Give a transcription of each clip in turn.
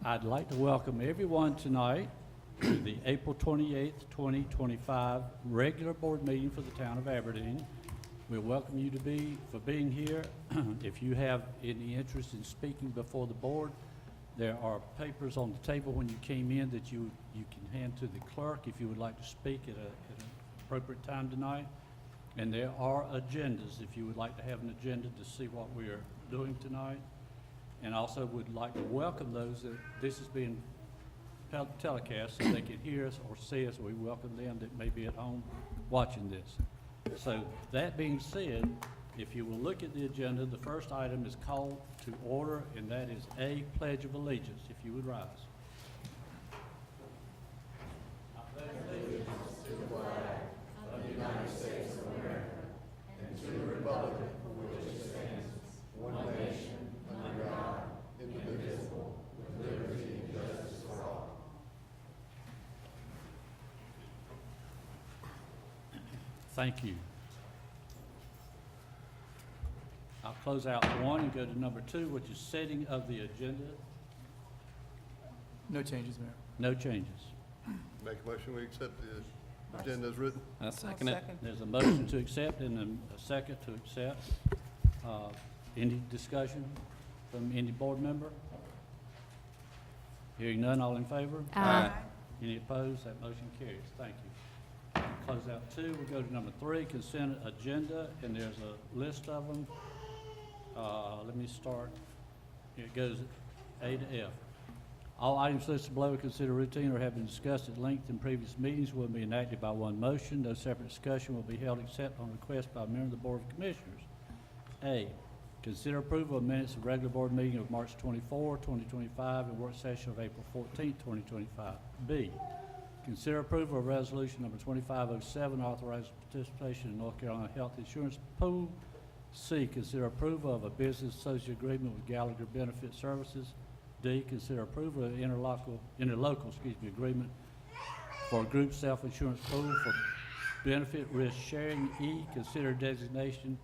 I'd like to welcome everyone tonight to the April 28th, 2025 regular board meeting for the town of Aberdeen. We welcome you for being here. If you have any interest in speaking before the board, there are papers on the table when you came in that you can hand to the clerk if you would like to speak at an appropriate time tonight. And there are agendas if you would like to have an agenda to see what we are doing tonight. And also would like to welcome those that this is being telecast so they can hear us or see us. We welcome them that may be at home watching this. So that being said, if you will look at the agenda, the first item is called to order, and that is a Pledge of Allegiance. If you would rise. I pledge allegiance to the flag of the United States of America and to the republic for which it stands, one nation, under God, indivisible, with liberty and justice for all. Thank you. I'll close out one and go to number 2, which is setting of the agenda. No changes, Mayor. No changes. Make a motion, we accept the agenda as written. I second it. There's a motion to accept and a second to accept. Any discussion from any board member? Hearing none, all in favor? Aye. Any opposed? That motion carries. Thank you. Close out 2. We'll go to number 3, consent agenda, and there's a list of them. Let me start. It goes A to F. All items listed below are considered routine or have been discussed at length in previous meetings will be enacted by one motion. No separate discussion will be held except on request by a member of the Board of Commissioners. A, consider approval of minutes of regular board meeting of March 24, 2025 and work session of April 14, 2025. B, consider approval of resolution number 2507 authorizing participation in North Carolina Health Insurance Pool. C, consider approval of a business associate agreement with Gallagher Benefit Services. D, consider approval of interlocal agreement for group self-insurance pool for benefit risk sharing. E, consider designation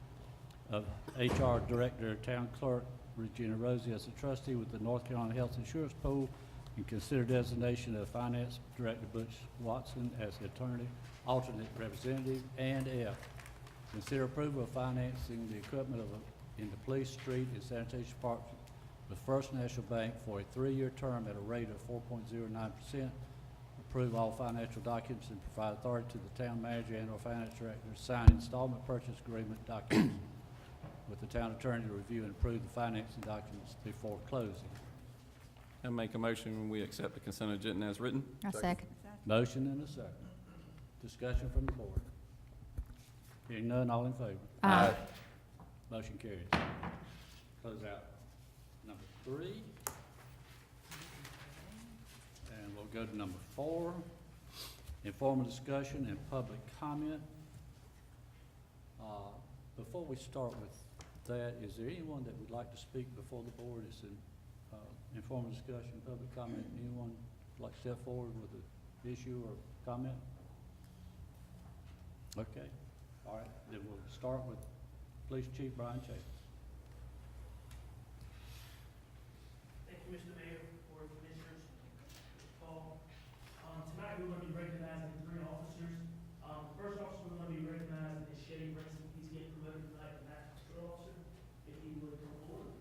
of HR Director, Town Clerk Regina Rosie as a trustee with the North Carolina Health Insurance Pool, and consider designation of Finance Director Butch Watson as the attorney, alternate representative. And F, consider approval of financing the equipment in the police, street, and sanitation department with First National Bank for a 3-year term at a rate of 4.09%. Approve all financial documents and provide authority to the town manager and/or finance director to sign installment purchase agreement documents with the town attorney to review and approve the financing documents before closing. I make a motion we accept the consent agenda as written. I second. Motion and a second. Discussion from the board. Hearing none, all in favor? Aye. Motion carries. Close out number 3. And we'll go to number 4, informal discussion and public comment. Before we start with that, is there anyone that would like to speak before the board? It's an informal discussion, public comment. Anyone like to step forward with an issue or comment? Okay. All right, then we'll start with Police Chief Brian Chapin. Thank you, Mr. Mayor, Board of Commissioners, Mr. Paul. Tonight we're going to be recognizing 3 officers. The first officer we're going to be recognizing is Shady Brinson. He's getting promoted tonight to Master Patrol Officer. If he would come forward.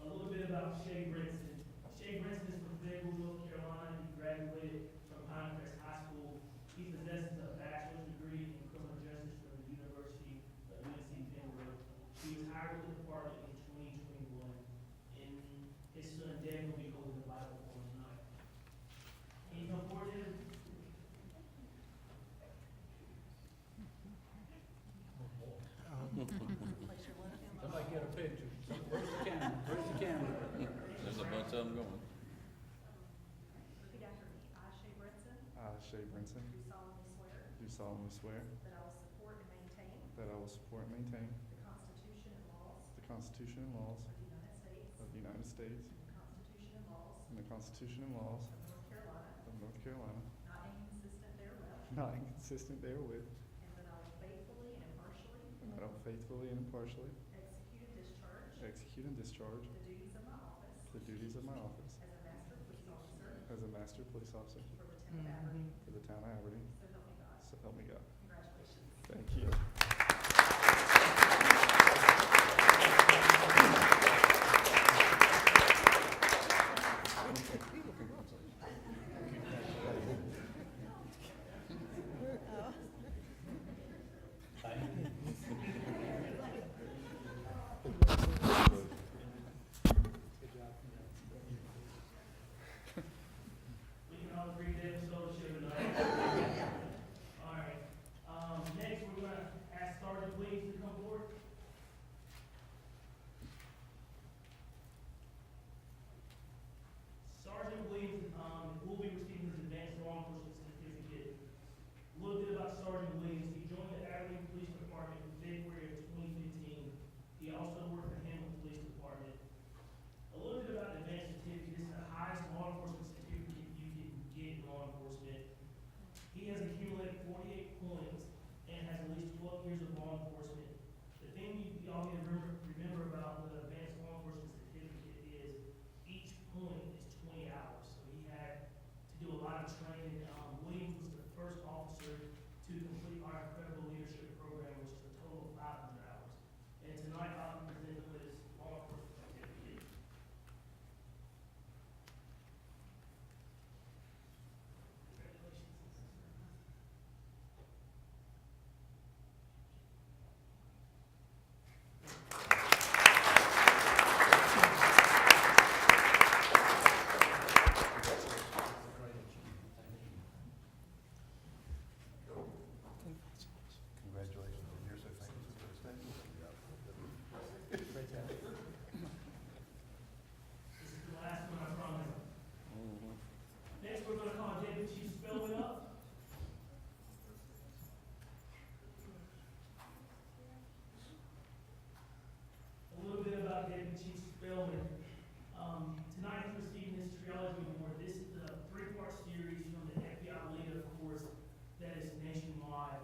A little bit about Shady Brinson. Shady Brinson is from Fayetteville, North Carolina. He graduated from Pinecrest High School. He possesses a bachelor's degree in criminal justice from the University of UNC Pembroke. He was hired with the department in 2021, and his son Dan will be holding the Bible for him tonight. Can you come forward, Dan? Somebody get a picture. Where's the camera? Where's the camera? There's a bunch of them going. Repeat after me. I, Shay Brinson, I, Shay Brinson, do solemnly swear do solemnly swear that I will support and maintain that I will support and maintain the Constitution and laws the Constitution and laws of the United States of the United States and the Constitution and laws and the Constitution and laws of North Carolina, of North Carolina, not inconsistent therewith, not inconsistent therewith, and that I will faithfully and impartially and that I will faithfully and impartially execute and discharge the duties of my office the duties of my office as a master police officer for the town of Aberdeen. for the town of Aberdeen. So help me God. So help me God. Congratulations. Thank you. We can all agree that was so should tonight. All right, next, we're gonna ask Sergeant Williams to come forward. Sergeant Williams, will be receiving his advanced law enforcement certificate. A little bit about Sergeant Williams, he joined the Aberdeen Police Department in February of 2015. He also worked for Hamilton Police Department. A little bit about the advanced certificate, this is the highest law enforcement certificate you can get in law enforcement. He has accumulated 48 points and has at least 12 years of law enforcement. The thing y'all need to remember about the advanced law enforcement certificate is each point is 20 hours. So he had to do a lot of training. Williams was the first officer to complete our incredible leadership program, which is a total of 500 hours. And tonight I'll be presenting with his law enforcement certificate. Congratulations, and you're so famous for this day. This is the last one, I promise. Next, we're gonna call Deputy Chief Spellman up. A little bit about Deputy Chief Spellman. Tonight he's receiving his triology award. This is the three-part series from the FBI Leader course that is nationwide.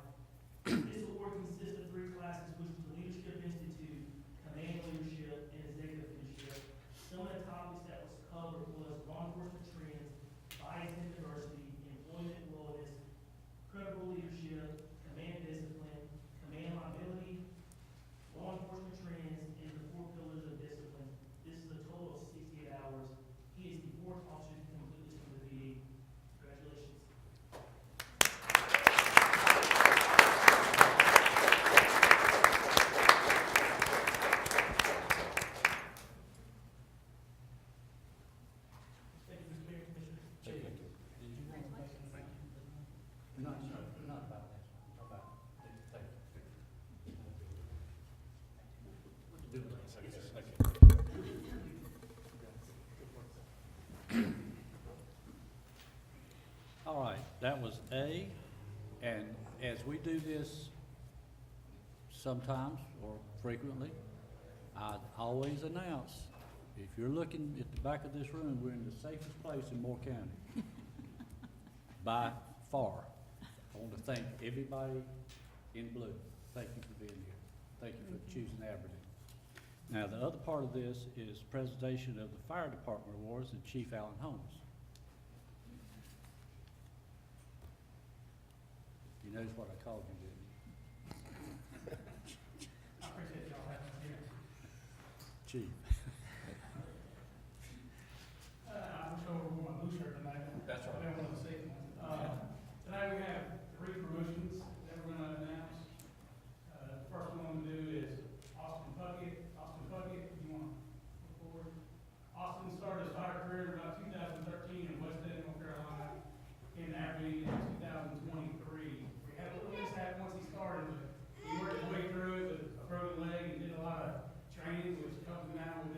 This award consists of 3 classes, which is the Leadership Institute, Command Leadership, and Executive Leadership. Some of the topics that was covered was law enforcement trends, bias and diversity, employment wellness, credible leadership, command discipline, command liability, law enforcement trends, and the 4 pillars of discipline. This is a total of 68 hours. He is the 4th officer to complete this from the VA. Congratulations. Thank you, Mr. Mayor, Commissioner. Thank you. Did you want to make not about that, about, thank you. What to do with All right, that was A, and as we do this sometimes or frequently, I always announce, if you're looking at the back of this room, we're in the safest place in Moore County. By far. I want to thank everybody in blue. Thank you for being here. Thank you for choosing Aberdeen. Now, the other part of this is presentation of the Fire Department Awards and Chief Allen Holmes. You notice what I called you, didn't you? I appreciate y'all having me here. Chief. I wish I wore my blue shirt tonight. That's right. I didn't want to say it. Tonight we have 3 promotions that we're gonna announce. The first one I'm gonna do is Austin Puckett. Austin Puckett, you wanna go forward? Austin started his fire career in about 2013 in West End, North Carolina, in Aberdeen in 2023. We had a little mishap once he started, but he worked his way through it with a broken leg and did a lot of training, which helped him out with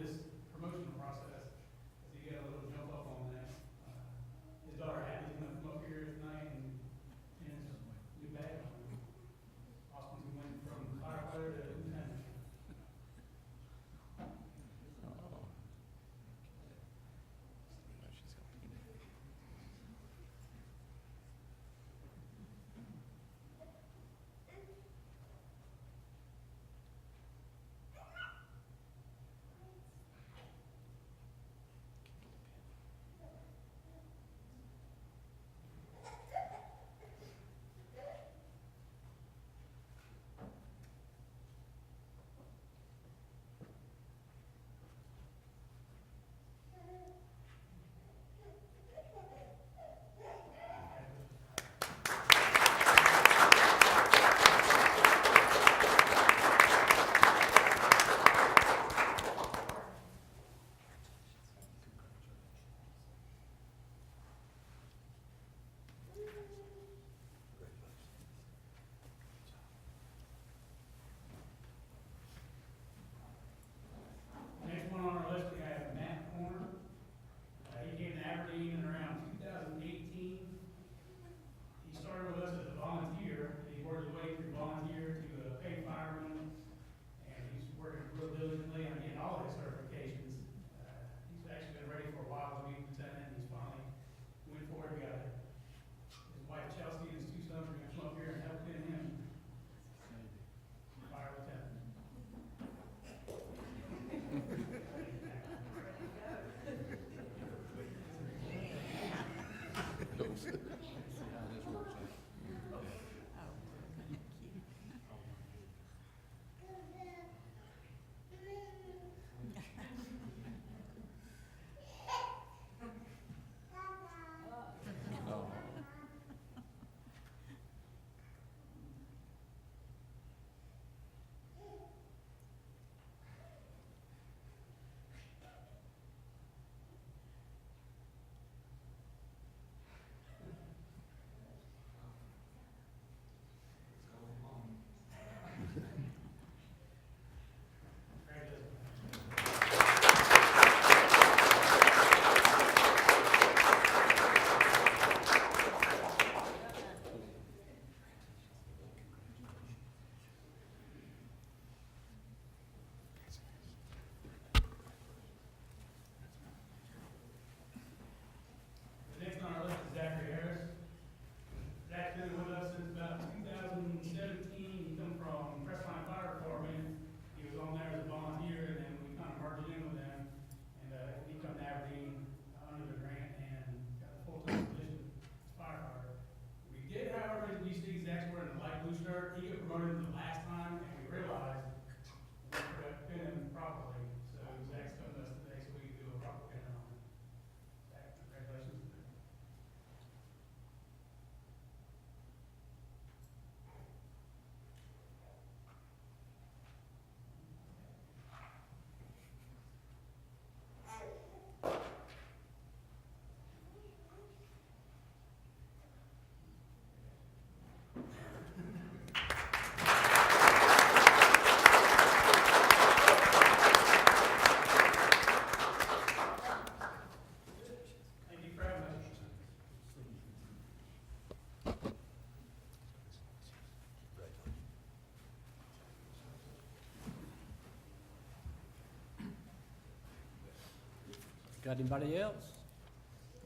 Got anybody else?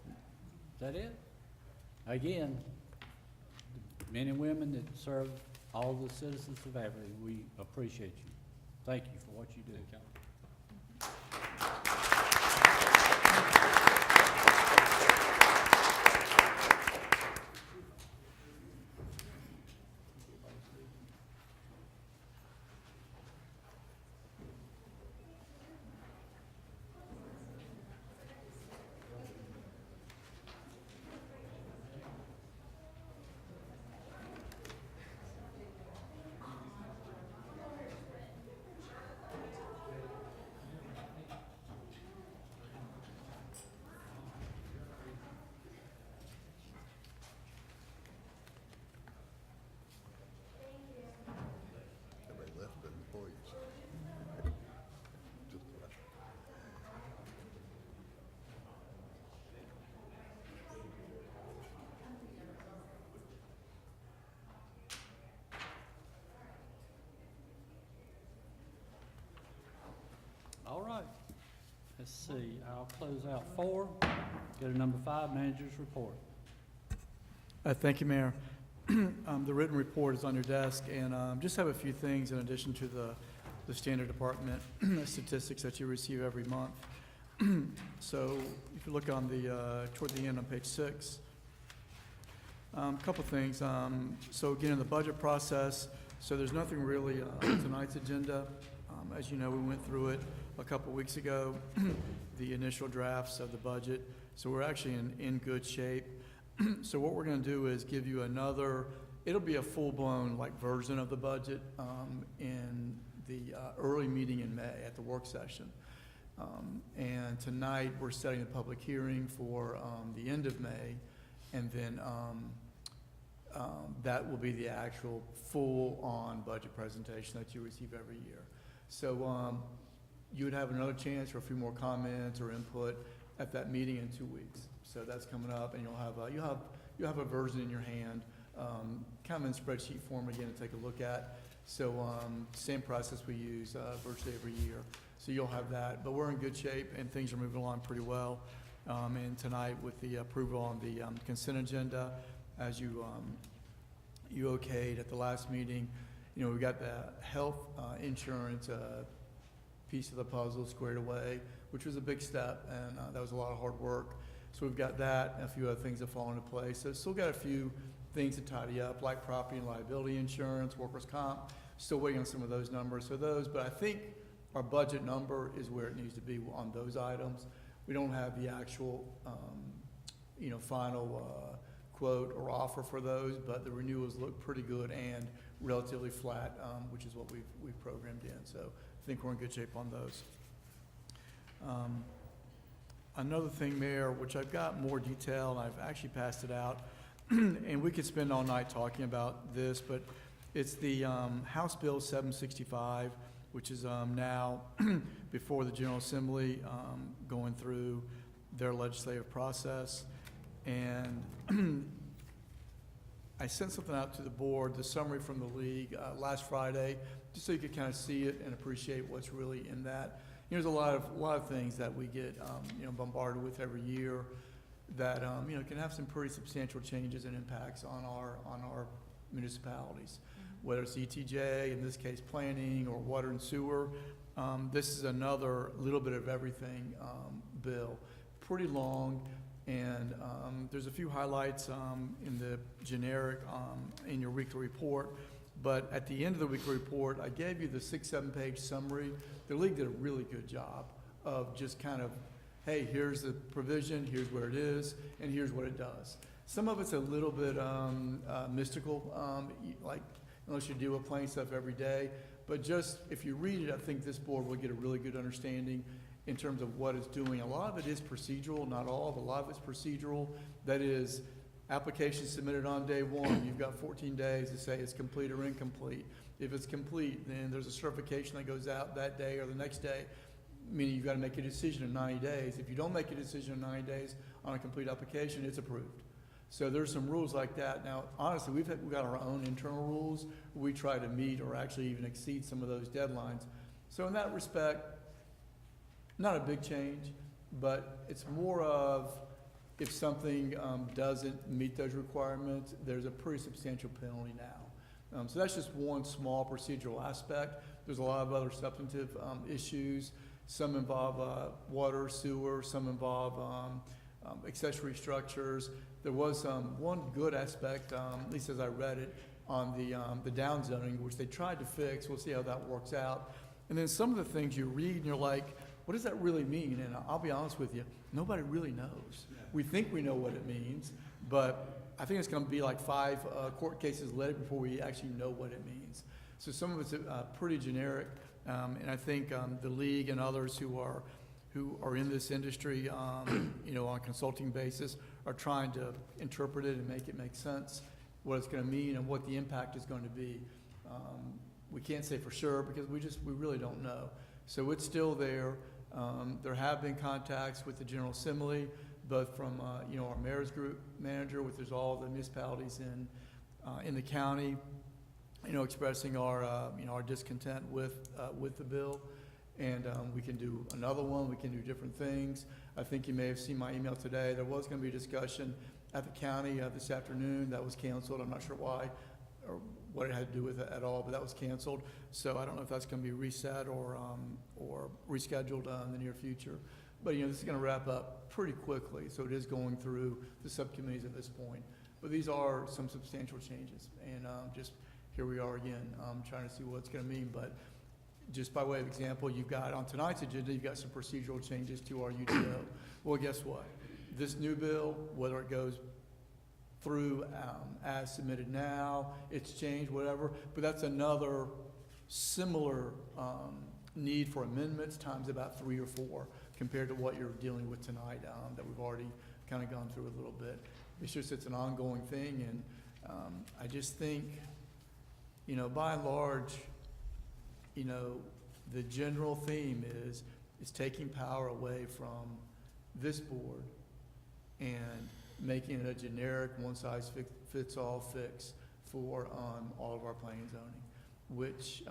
Is that it? Again, the men and women that serve all the citizens of Aberdeen, we appreciate you. Thank you for what you do. Everybody left but employees. Just left. All right. Let's see, I'll close out 4. Go to number 5, manager's report. Thank you, Mayor. The written report is on your desk, and just have a few things in addition to the standard department statistics that you receive every month. So if you look on the, toward the end on page 6, a couple things. So again, in the budget process, so there's nothing really on tonight's agenda. As you know, we went through it a couple weeks ago, the initial drafts of the budget. So we're actually in good shape. So what we're going to do is give you another, it'll be a full-blown like version of the budget in the early meeting in May at the work session. And tonight, we're setting the public hearing for the end of May, and then that will be the actual full-on budget presentation that you receive every year. So you would have another chance for a few more comments or input at that meeting in 2 weeks. So that's coming up, and you'll have a version in your hand, kind of in spreadsheet form again to take a look at. So same process we use virtually every year. So you'll have that, but we're in good shape and things are moving along pretty well. And tonight with the approval on the consent agenda, as you okayed at the last meeting, you know, we got the health insurance piece of the puzzle squared away, which was a big step, and that was a lot of hard work. So we've got that, and a few other things that fall into place. So still got a few things to tidy up, like property and liability insurance, workers' comp. Still waiting on some of those numbers for those, but I think our budget number is where it needs to be on those items. We don't have the actual, final quote or offer for those, but the renewals look pretty good and relatively flat, which is what we've programmed in. So I think we're in good shape on those. Another thing, Mayor, which I've got more detail, and I've actually passed it out, and we could spend all night talking about this, but it's the House Bill 765, which is now before the General Assembly, going through their legislative process. And I sent something out to the board, the summary from the league last Friday, just so you could kind of see it and appreciate what's really in that. There's a lot of things that we get bombarded with every year that can have some pretty substantial changes and impacts on our municipalities, whether it's ETJ, in this case planning, or water and sewer. This is another little bit of everything bill, pretty long, and there's a few highlights in the generic in your weekly report. But at the end of the weekly report, I gave you the 6-7 page summary. The league did a really good job of just kind of, hey, here's the provision, here's where it is, and here's what it does. Some of it's a little bit mystical, like unless you deal with plain stuff every day. But just if you read it, I think this board will get a really good understanding in terms of what it's doing. A lot of it is procedural, not all, but a lot of it's procedural. That is, application submitted on day 1, you've got 14 days to say it's complete or incomplete. If it's complete, then there's a certification that goes out that day or the next day, meaning you've got to make a decision in 90 days. If you don't make a decision in 90 days on a complete application, it's approved. So there's some rules like that. Now, honestly, we've got our own internal rules. We try to meet or actually even exceed some of those deadlines. So in that respect, not a big change, but it's more of if something doesn't meet those requirements, there's a pretty substantial penalty now. So that's just one small procedural aspect. There's a lot of other substantive issues. Some involve water, sewer, some involve accessory structures. There was one good aspect, at least as I read it, on the downzoning, which they tried to fix. We'll see how that works out. And then some of the things you read and you're like, what does that really mean? And I'll be honest with you, nobody really knows. We think we know what it means, but I think it's going to be like 5 court cases later before we actually know what it means. So some of it's pretty generic, and I think the league and others who are in this industry, on a consulting basis, are trying to interpret it and make it make sense, what it's going to mean and what the impact is going to be. We can't say for sure because we really don't know. So it's still there. There have been contacts with the General Assembly, both from our mayor's group manager, which is all the municipalities in the county, expressing our discontent with the bill. And we can do another one. We can do different things. I think you may have seen my email today. There was going to be a discussion at the county this afternoon. That was canceled. I'm not sure why or what it had to do with it at all, but that was canceled. So I don't know if that's going to be reset or rescheduled in the near future. But this is going to wrap up pretty quickly. So it is going through the subcommittees at this point. But these are some substantial changes, and just here we are again, trying to see what it's going to mean. But just by way of example, you've got on tonight's agenda, you've got some procedural changes to our UDO. Well, guess what? This new bill, whether it goes through as submitted now, it's changed, whatever, but that's another similar need for amendments times about 3 or 4 compared to what you're dealing with tonight that we've already kind of gone through a little bit. It's just, it's an ongoing thing, and I just think, by and large, the general theme is taking power away from this board and making it a generic one-size-fits-all fix for all of our planning and zoning, which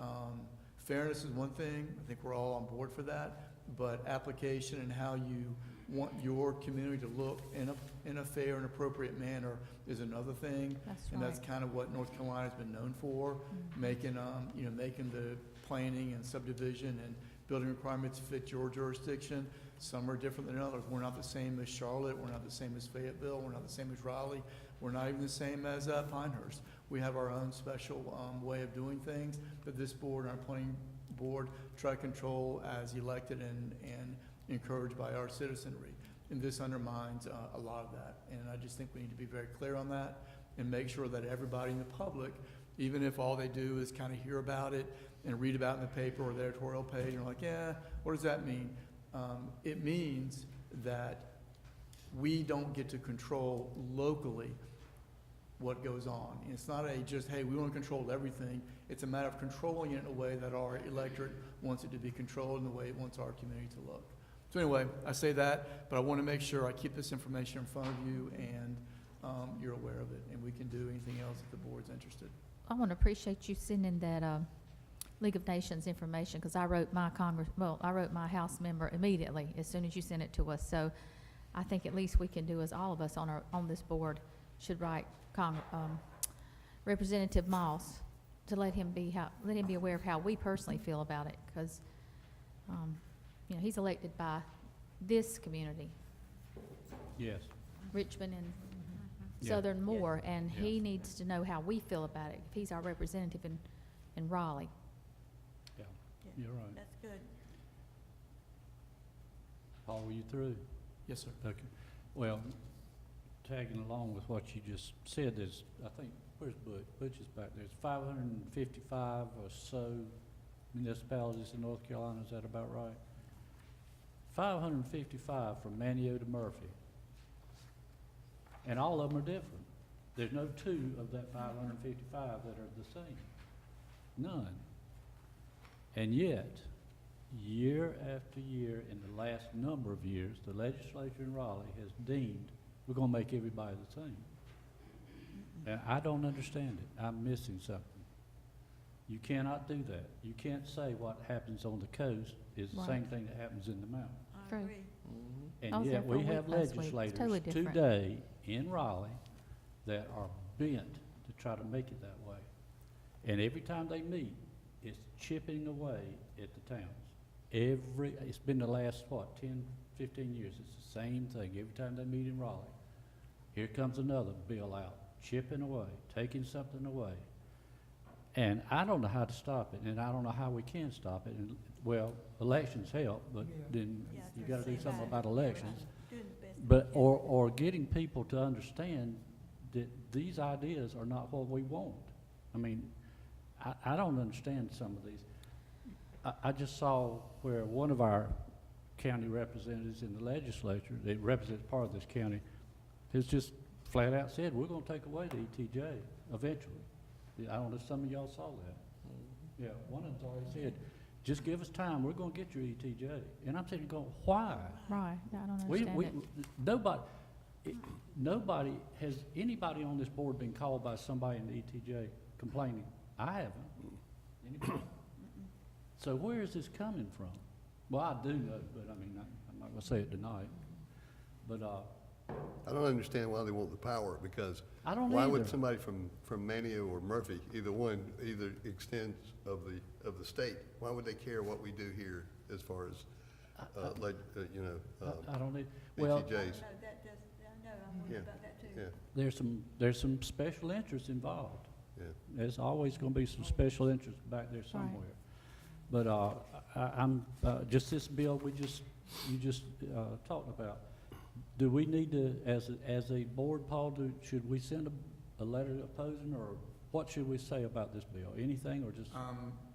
fairness is one thing. I think we're all on board for that, but application and how you want your community to look in a fair and appropriate manner is another thing. And that's kind of what North Carolina's been known for, making the planning and subdivision and building requirements fit your jurisdiction. Some are different than others. We're not the same as Charlotte. We're not the same as Fayetteville. We're not the same as Raleigh. We're not even the same as Pinehurst. We have our own special way of doing things that this board and our planning board try to control as elected and encouraged by our citizenry. And this undermines a lot of that. And I just think we need to be very clear on that and make sure that everybody in the public, even if all they do is kind of hear about it and read about it in the paper or the editorial page, and are like, yeah, what does that mean? It means that we don't get to control locally what goes on. And it's not just, hey, we want to control everything. It's a matter of controlling it in a way that our electorate wants it to be controlled, in the way it wants our community to look. So anyway, I say that, but I want to make sure I keep this information in front of you and you're aware of it, and we can do anything else if the board's interested. I want to appreciate you sending that League of Nations information, because I wrote my House member immediately as soon as you sent it to us. So I think at least we can do is all of us on this board should write Representative Moss to let him be aware of how we personally feel about it, because he's elected by this community, Yes. Richmond and Yeah. Southern Moore, and Yeah. he needs to know how we feel about it if he's our representative in Raleigh. Yeah, you're right. That's good. Paul, were you through? Yes, sir. Okay. Well, tagging along with what you just said, there's, I think, where's Butch? Butch is back there. There's 555 or so municipalities in North Carolina. Is that about right? 555 from Manio to Murphy. And all of them are different. There's no 2 of that 555 that are the same. None. And yet, year after year, in the last number of years, the legislature in Raleigh has deemed we're going to make everybody the same. And I don't understand it. I'm missing something. You cannot do that. You can't say what happens on the coast is the Right. same thing that happens in the mountain. I True. agree. I And was there yet, for a we week have last week. It's legislators totally different. today in Raleigh that are bent to try to make it that way. And every time they meet, it's chipping away at the towns. It's been the last, 10, 15 years, it's the same thing. Every time they meet in Raleigh, here comes another bill out, chipping away, taking something away. And I don't know how to stop it, and I don't know how we can stop it. And, well, elections help, but then Yeah, you that's gotta do the something same. about elections. Doing the best we But, can. or getting people to understand that these ideas are not what we want. I mean, I don't understand some of these. I just saw where one of our county representatives in the legislature, that represents part of this county, has just flat out said, we're gonna take away the ETJ eventually. Yeah, I don't know if some of y'all saw that. Yeah, one of them's already said, just give us time, we're gonna get your ETJ. And I'm sitting going, why? Right, I don't understand it. Nobody, has anybody on this board been called by somebody in the ETJ complaining? I haven't. Anybody? So where is this coming from? Well, I do know, but I mean, I'm not gonna say it tonight. But, I don't understand why they want the power, because I don't why would either. somebody from Manio or Murphy, either extends of the state, why would they care what we do here as far as, I don't need, well, ETJs? I know that does, I know, I'm Yeah, worried about that too. Yeah, there's some special interests involved. yeah. There's always gonna be some special interest back there somewhere. But, just this bill you just talked about, do we need to, as a board, Paul, should we send a letter opposing, or what should we say about this bill? Anything, or just,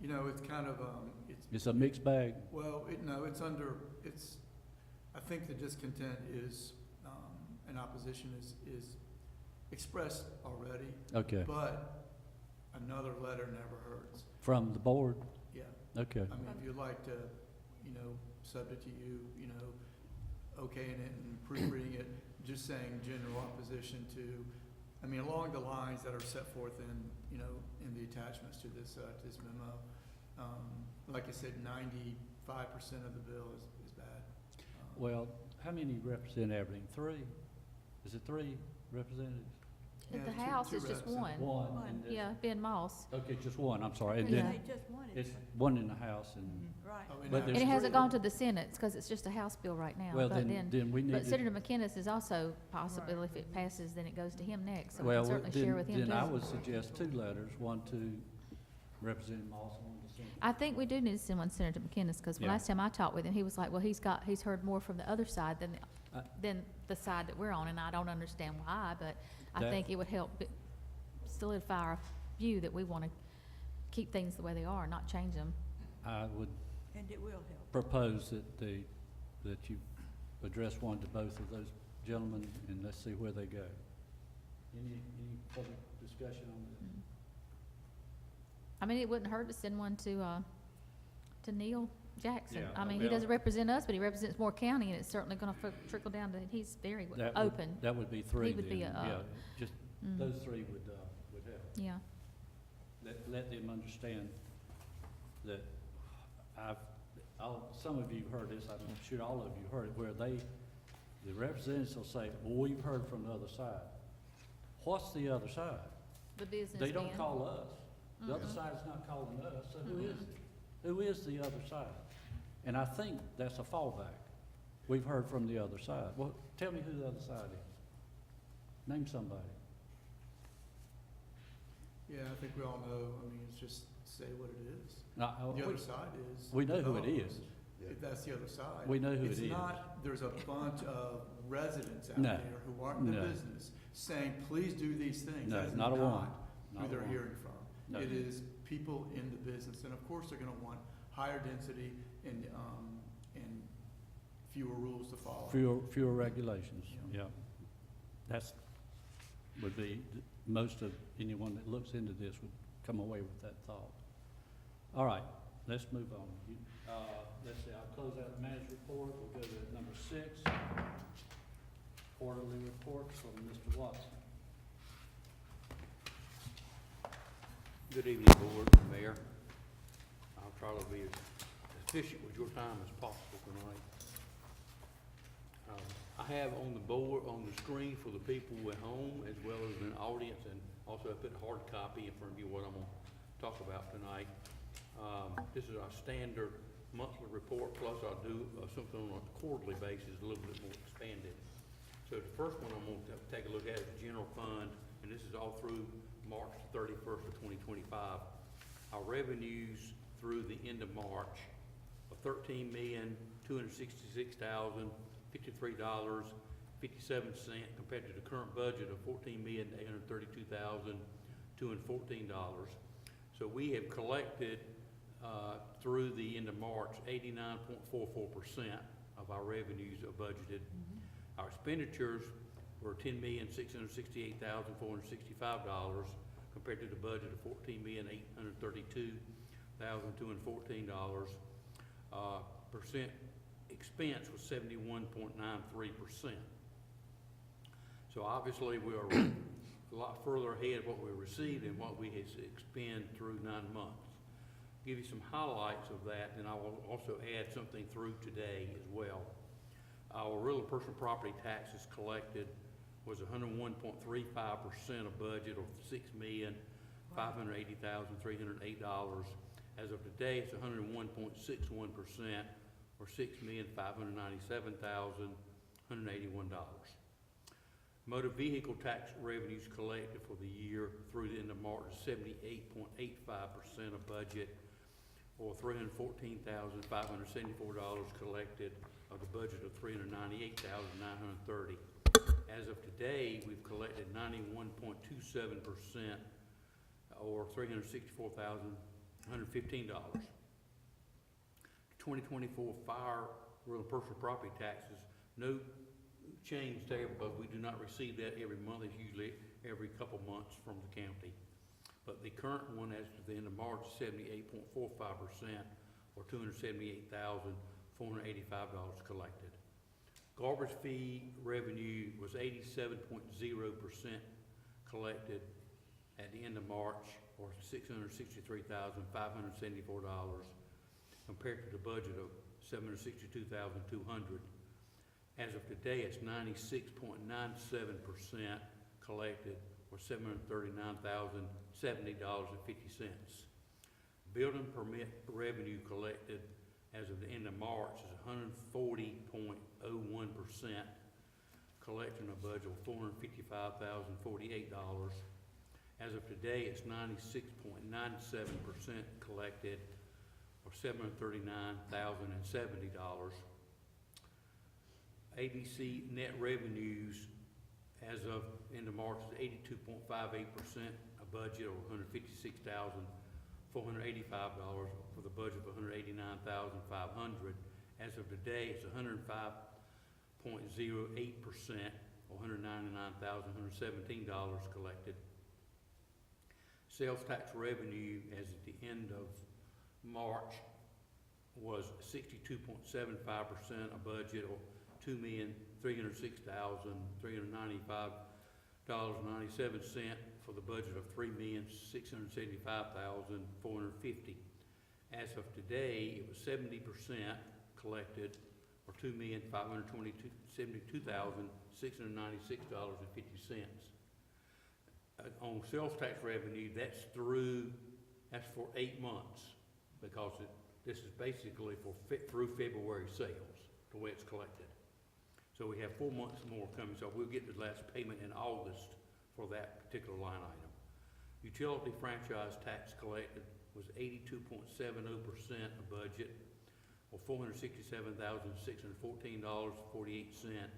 You know, it's kind of, it's a mixed bag? well, I think the discontent is, and opposition is expressed already, Okay, but another letter never hurts. from the board? Yeah, Okay, I mean, if you'd like to, subject to you, okaying it and proofreading it, just saying general opposition to, along the lines that are set forth in the attachments to this memo. Like I said, 95% of the bill is bad. well, how many represent Aberdeen? 3? Is it 3 representatives? Yeah, The two- House two is just reps and- one. One, and then- Yeah, Ben Moss. Okay, just one, I'm sorry, and They then, just wanted, it's one in the House, and, right. Oh, But And there's it hasn't three. gone to the Senate, because it's just a House bill right now. well, But then we need But to. Senator McInnes is also possible, if it passes, then it goes to him next, so we Well, can certainly share with him too. then I would suggest 2 letters, one to Representative Moss and one to Senator. I think we do need to send one to Senator McInnes, because Yeah. last time I talked with him, he was like, well, he's heard more from the other side Uh, than the side that we're on, and I don't understand why, but I That- think it would help solidify our view that we want to keep things the way they are, not change them. I would And it will help. propose that you address one to both of those gentlemen, and let's see where they go. Any further discussion on this? I mean, it wouldn't hurt to send one to Neil Jackson. Yeah, I mean, he well- doesn't represent us, but he represents Moore County, and it's certainly gonna trickle down to, he's very That would- open. That would be 3 He would be then, a, yeah, just, Mm, those 3 would help. Yeah, Let them understand that some of you heard this, I'm sure all of you heard it, where the representatives will say, well, we've heard from the other side. What's the other side? the business They don't man. call us. The other Mhm. side's not calling us, so who is it? Who is the other side? And I think that's a fallback. We've heard from the other side. Well, tell me who the other side is. Name somebody. Yeah, I think we all know, it's just say what it is. No, The other side is. we know who it developers. is. If that's the other side. We know who it It's is. not, there's a bunch of residents out No. there who aren't in the No. business saying, please do these things. No, That is not a one. who Not a they're one. hearing from. No. It is people in the business, and of course, they're gonna want higher density and fewer rules to follow. Fewer regulations, yeah. That's, would be, most of anyone that looks into this would come away with that thought. All right, let's move on. Let's see, I'll close out the manager's report. We'll go to number 6, quarterly reports from Mr. Watson. Good evening, Board and Mayor. I'll try to be as efficient with your time as possible tonight. I have on the board, on the screen for the people at home as well as an audience, and also I put a hard copy in front of you what I'm gonna talk about tonight. This is our standard monthly report, plus I'll do something on a quarterly basis, a little bit more expanded. So the first one I'm gonna take a look at is the general fund, and this is all through March 31st of 2025. Our revenues through the end of March are $13,266,053.57 compared to the current budget of $14,832,214. So we have collected through the end of March 89.44% of our revenues are budgeted. Our expenditures were $10,668,465 compared to the budget of $14,832,214. Percent expense was 71.93%. So obviously we are a lot further ahead of what we received and what we had expend through 9 months. Give you some highlights of that, and I will also add something through today as well. Our real and personal property taxes collected was 101.35% of budget, or $6,580,308. As of today, it's 101.61%, or $6,597,181. Motor vehicle tax revenues collected for the year through the end of March is 78.85% of budget, or $314,574 collected of the budget of $398,930. As of today, we've collected 91.27%, or $364,115. 2024 fire real and personal property taxes, no change there, but we do not receive that every month. It's usually every couple months from the county. But the current one as to the end of March is 78.45%, or $278,485 collected. Garbage fee revenue was 87.0% collected at the end of March, or $663,574, compared to the budget of $762,200. As of today, it's 96.97% collected, or $739,070.50. Building permit revenue collected as of the end of March is 140.01%, collecting a budget of $455,048. As of today, it's 96.97% collected, or $739,070. ABC net revenues as of end of March is 82.58%, a budget of $156,485 for the budget of $189,500. As of today, it's 105.08%, or $199,117 collected. Sales tax revenue as at the end of March was 62.75%, a budget of $2,306,395.97 for the budget of $3,675,450. As of today, it was 70% collected, or $2,572,696.50. On sales tax revenue, that's for 8 months, because this is basically through February sales, the way it's collected. So we have 4 months more coming, so we'll get the last payment in August for that particular line item. Utility franchise tax collected was 82.70% of budget, or $467,614.48,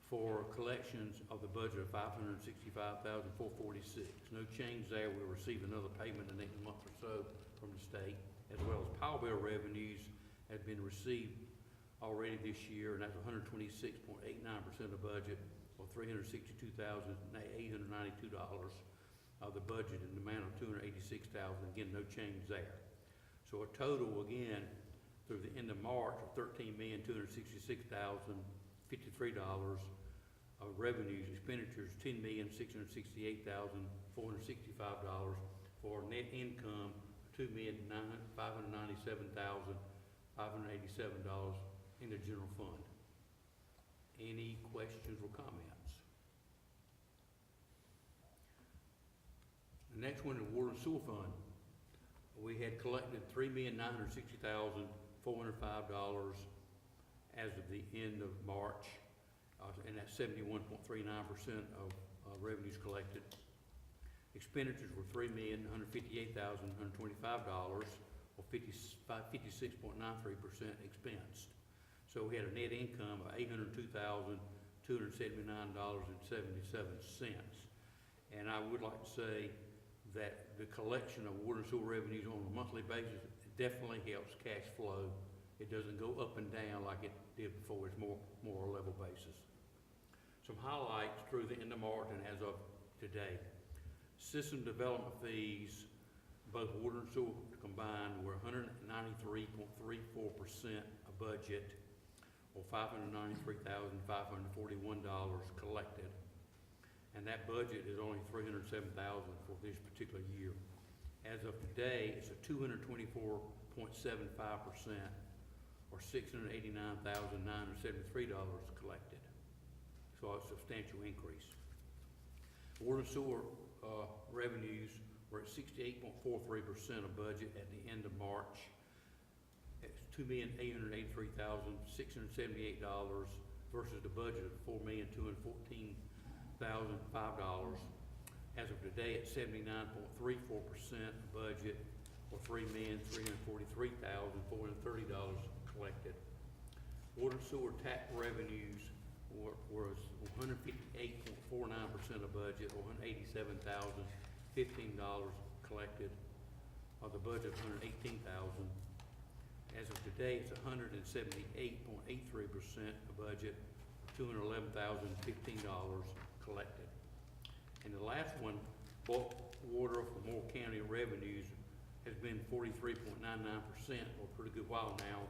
for collections of the budget of $565,446. No change there. We'll receive another payment in the next month or so from the state, as well as power bill revenues have been received already this year, and that's 126.89% of budget, or $362,892 of the budget in the amount of $286,000. Again, no change there. So a total, again, through the end of March of $13,266,053 of revenues. Expenditures $10,668,465 for net income $2,597,587 in the general fund. Any questions or comments? The next one is Water and Sewer Fund. We had collected $3,960,405 as of the end of March, and that's 71.39% of revenues collected. Expenditures were $3,158,125, or 56.93% expensed. So we had a net income of $802,279.77. And I would like to say that the collection of water and sewer revenues on a monthly basis definitely helps cash flow. It doesn't go up and down like it did before. It's more a level basis. Some highlights through the end of March and as of today. System development fees, both water and sewer combined, were 193.34% of budget, or $593,541 collected. And that budget is only $307,000 for this particular year. As of today, it's a 224.75%, or $689,973 collected. So a substantial increase. Water and sewer revenues were at 68.43% of budget at the end of March. It's $2,883,678 versus the budget of $4,214,005. As of today, it's 79.34% of budget, or $3,343,430 collected. Water and sewer tax revenues was 158.49% of budget, or $187,015 collected, of the budget of $118,000. As of today, it's 178.83% of budget, $211,015 collected. And the last one, bulk water for Moore County revenues has been 43.99% for a pretty good while now.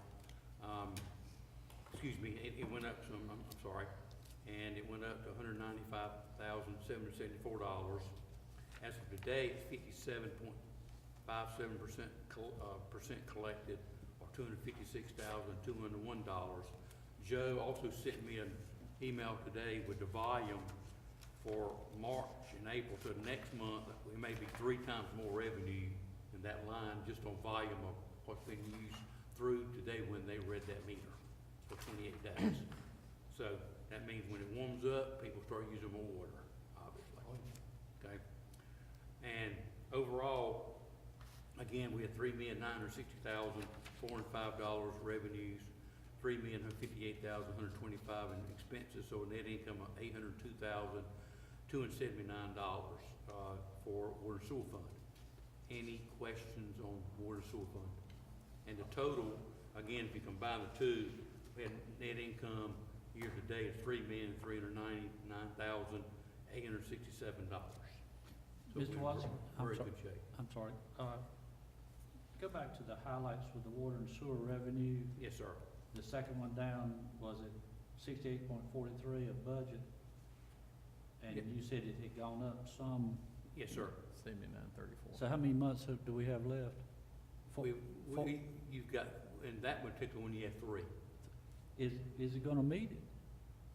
Excuse me, it went up some, I'm sorry, and it went up to $195,774. As of today, it's 57.57% collected, or $256,201. Joe also sent me an email today with the volume for March and April. So next month, we may be 3 times more revenue in that line just on volume of what's been used through today when they read that meter for 28 days. So that means when it warms up, people start using more water, obviously. Okay? And overall, again, we had $3,960,405 revenues, $3,158,125 in expenses, so a net income of $802,279 for water and sewer fund. Any questions on water and sewer fund? And the total, again, if you combine the two, we had net income year to date of $3,399,867. So Mr. Watson, I'm very sorry. good shape. I'm sorry. Go back to the highlights with the water and sewer revenue. Yes, sir. The second one down, was it 68.43 of budget? And Yeah. you said it had gone up some. Yes, sir. 79.34. So how many months do we have left? You've got, in that particular one, you have 3. Is it gonna meet it?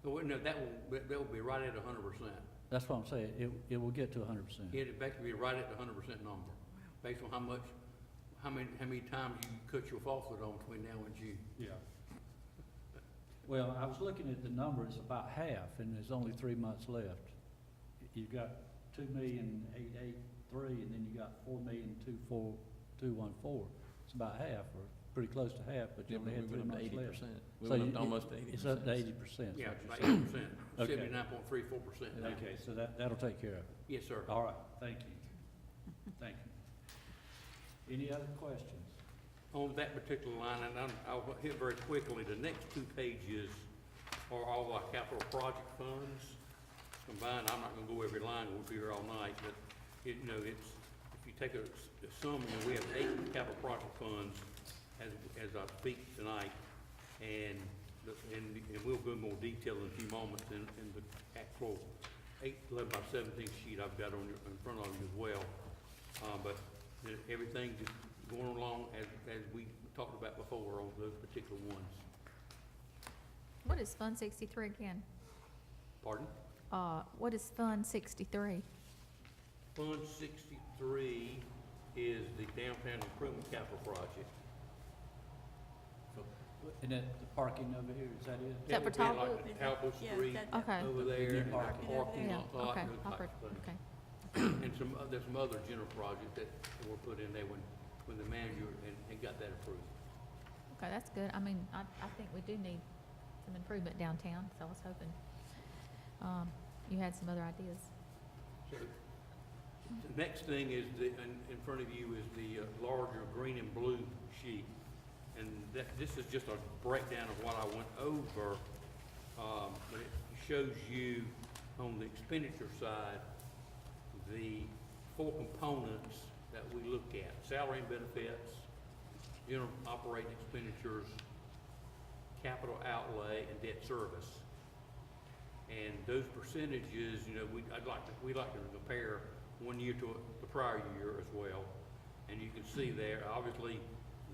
Oh, no, that will be right at 100%. That's what I'm saying. It will get to 100%. It'll basically be right at the 100% number, based on how many times you cut your faucet on between now and June. Yeah. Well, I was looking at the number, it's about half, and there's only 3 months left. You've got 2,883,000, and then you got 4,242,140. It's about half, or pretty close to half, but you Yeah, only we had 3 went up to months left. 80%. We So went up you- to almost to 80%. It's up to 80%. Yeah, what you're about saying. 80%, Okay. 79.34% now. Okay, so that'll take care of it. Yes, sir. All right, thank you. Thank you. Any other questions? On that particular line, and I'll hit very quickly, the next 2 pages are all our capital project funds combined. I'm not gonna go every line, we'll be here all night, but it's, if you take a sum, we have 8 capital project funds as I speak tonight, and we'll go in more detail in a few moments in the actual 11 by 17 sheet I've got in front of you as well. But everything just going along as we talked about before on those particular ones. What is Fund 63 again? Pardon? What is Fund 63? Fund 63 is the downtown improvement capital project. And that, the parking over here, is that it? Is that for It would be Talbot? like Talbot Yeah, Street that- Okay. over The there, new and like parking. parking Yeah, lot, okay, and those I've heard- types of things. okay. And there's some other general projects that were put in there when the manager and got that approved. Okay, that's good. I mean, I think we do need some improvement downtown, so I was hoping, you had some other ideas. So, the next thing is in front of you is the larger green and blue sheet. And this is just a breakdown of what I went over, but it shows you on the expenditure side, the four components that we look at: salary and benefits, general operating expenditures, capital outlay, and debt service. And those percentages, you know, we'd like to compare one year to the prior year as well. And you can see there, obviously,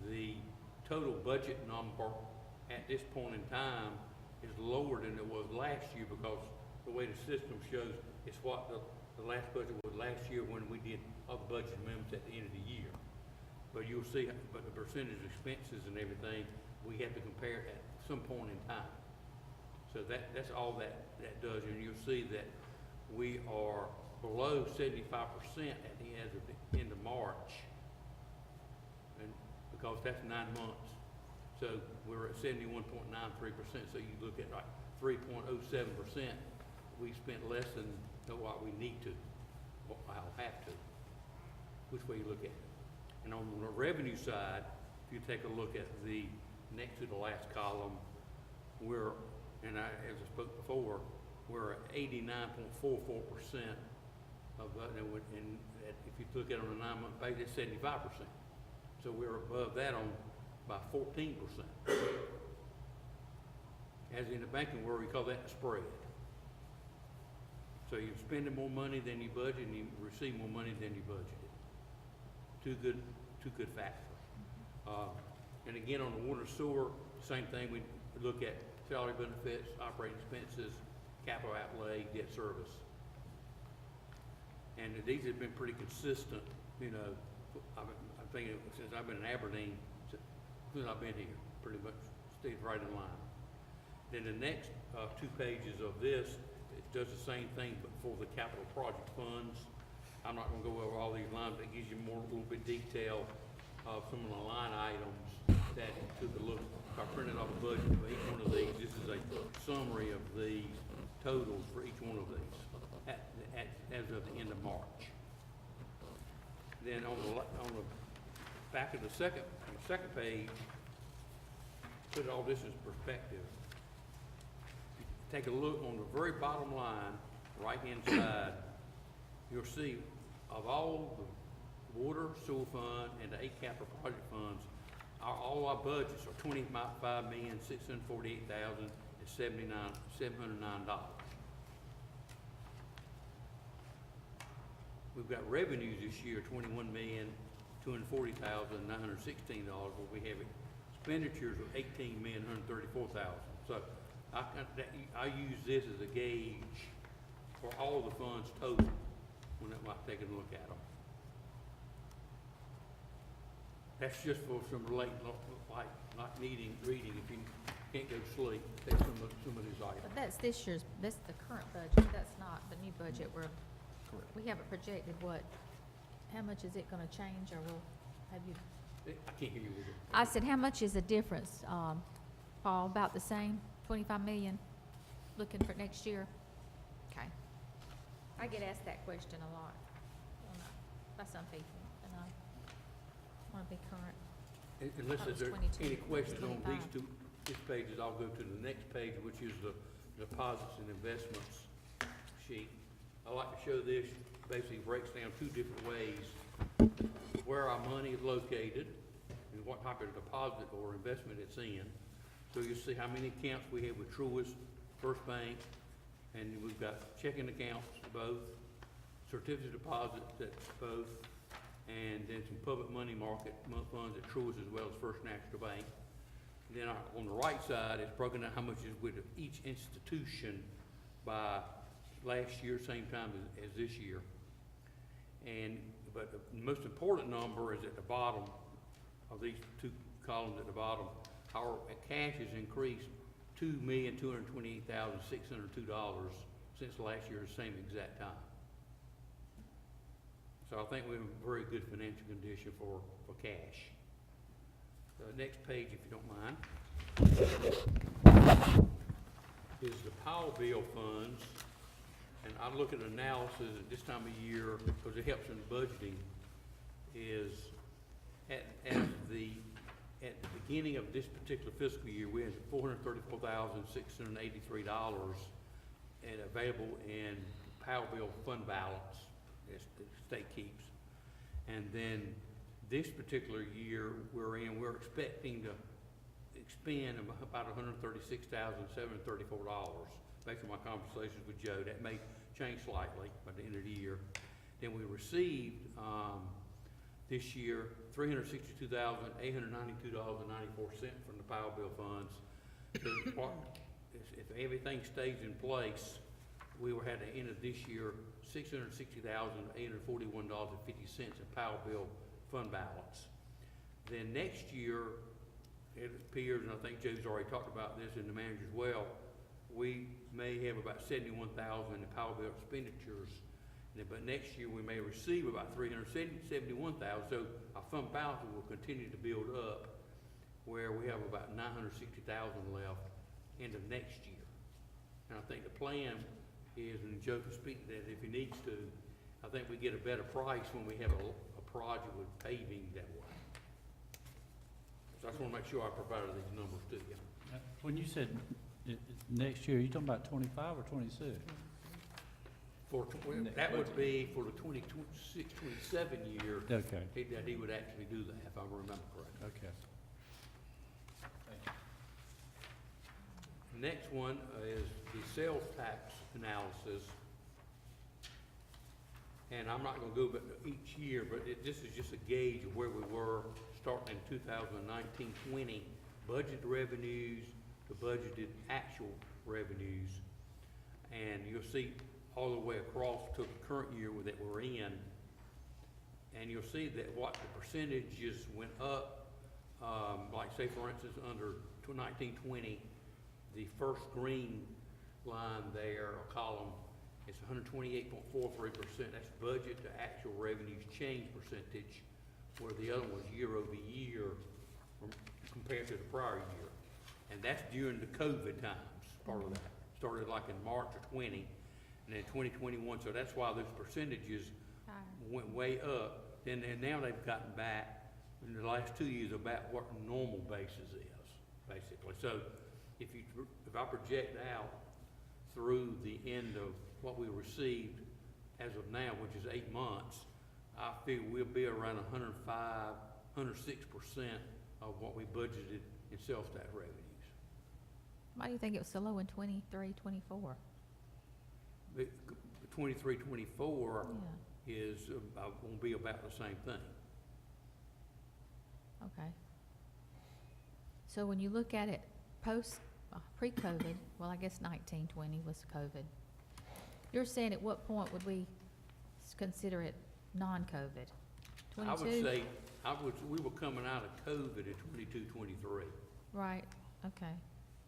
the total budget number at this point in time is lower than it was last year, because the way the system shows, it's what the last budget was last year when we did other budget amendments at the end of the year. But you'll see, but the percentage of expenses and everything, we have to compare at some point in time. So that's all that does, and you'll see that we are below 75% at the end of March, and because that's 9 months. So we're at 71.93%. So you look at like 3.07%, we spent less than what we need to, what I'll have to. Which way you look at it. And on the revenue side, if you take a look at the next to the last column, we're, as I spoke before, we're at 89.44% of that, and if you look at it on a 9-month basis, it's 75%. So we're above that by 14%. As in the banking world, we call that the spread. So you're spending more money than you budget, and you receive more money than you budgeted. Two good factors. And again, on the water and sewer, same thing. We look at salary, benefits, operating expenses, capital outlay, debt service. And these have been pretty consistent, you know, I'm thinking since I've been in Aberdeen, since I've been here, pretty much stayed right in line. Then the next 2 pages of this, it does the same thing, but for the capital project funds. I'm not gonna go over all these lines, but it gives you more, a little bit detail of some of the line items that took a look. I printed off a budget for each one of these. This is a summary of the totals for each one of these as of the end of March. Then on the back of the second page, put all this in perspective. Take a look on the very bottom line, right-hand side, you'll see of all the water, sewer fund, and the 8 capital project funds, all our budgets are $25,648,709. We've got revenues this year, $21,240,916, but we have expenditures of $18,134,000. So I use this as a gauge for all the funds total when I might take a look at them. That's just for some late, like not needing reading if you can't go to sleep. Take some of these items. But that's this year's, that's the current budget, that's not the new budget. We haven't projected how much is it gonna change, or have you? I can't hear you. I said, how much is the difference, Paul, about the same, 25 million, looking for next year? Okay. I get asked that question a lot, by some people, and I wanna be current. Unless That was there's 22, any questions on these 25. these pages, I'll go to the next page, which is the deposits and investments sheet. I like to show this, basically breaks down 2 different ways where our money is located and what type of deposit or investment it's in. So you'll see how many accounts we have with Truist, First Bank, and we've got checking accounts, both, certificate of deposit, that's both, and then some public money market funds at Truist as well as First National Bank. Then on the right side, it's broken down how much is with each institution by last year, same time as this year. But the most important number is at the bottom of these two columns at the bottom. Our cash has increased $2,228,602 since last year, the same exact time. So I think we're in very good financial condition for cash. Next page, if you don't mind, is the Powell bill funds. And I look at analysis at this time of year, because it helps in budgeting, is at the beginning of this particular fiscal year, we had $434,683 and available in Powell bill fund balance that the state keeps. And then this particular year we're expecting to expend about $136,734. Based on my conversations with Joe, that may change slightly by the end of the year. Then we received this year $362,892.94 from the Powell bill funds. So if everything stays in place, we were at the end of this year $660,841.50 in Powell bill fund balance. Then next year, it appears, and I think Joe's already talked about this and the manager as well, we may have about $71,000 in the Powell bill expenditures. But next year we may receive about $371,000. So our fund balance will continue to build up, where we have about $960,000 left into next year. And I think the plan is, and Joe can speak to that if he needs to, I think we get a better price when we have a project with paving that way. So I just want to make sure I provided these numbers to you. When you said next year, you talking about 25 or 26? That would be for the 2026, 27 year. Okay. That he would actually do that, if I remember correctly. Okay. The next one is the sales tax analysis. And I'm not gonna go back each year, but this is just a gauge of where we were starting in 2019-20, budgeted revenues to budgeted actual revenues. And you'll see all the way across to the current year that we're in. And you'll see that what the percentages went up, like say for instance, under 19-20, the first green line there, or column, is 128.43%. That's budget to actual revenues change percentage, where the other was year over year compared to the prior year. And that's during the COVID times, part of that. Started like in March of 20, and then 2021, so that's why those percentages went way up. Then now they've gotten back in the last 2 years about what a normal basis is, basically. So if I project out through the end of what we received as of now, which is 8 months, I figure we'll be around 105, 106% of what we budgeted in sales tax revenues. Why do you think it was so low in 23, 24? The 23, 24 Yeah, is gonna be about the same thing. okay. So when you look at it pre-COVID, well, I guess 19, 20 was COVID. You're saying at what point would we consider it non-COVID? 22? I would say, we were coming out of COVID at 22, 23. Right, okay.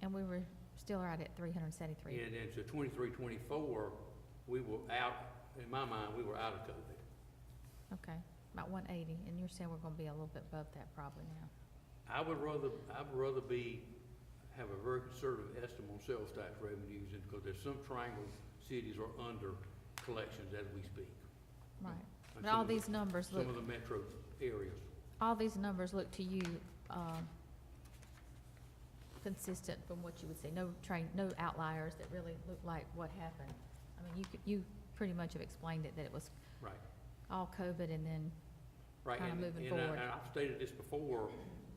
And we were still right at 373. And then so 23, 24, we were out, in my mind, we were out of COVID. Okay, about 180, and you're saying we're gonna be a little bit above that probably now. I would rather have a very conservative estimate on sales tax revenues, and because there's some triangle cities are under collections as we speak. Right. And But all some of the- these numbers look, Some of the metro areas. all these numbers look to you, consistent from what you would say, no outliers that really look like what happened. I mean, you pretty much have explained it, that it was Right. all COVID and then Right, kinda and moving and forward. I've stated this before,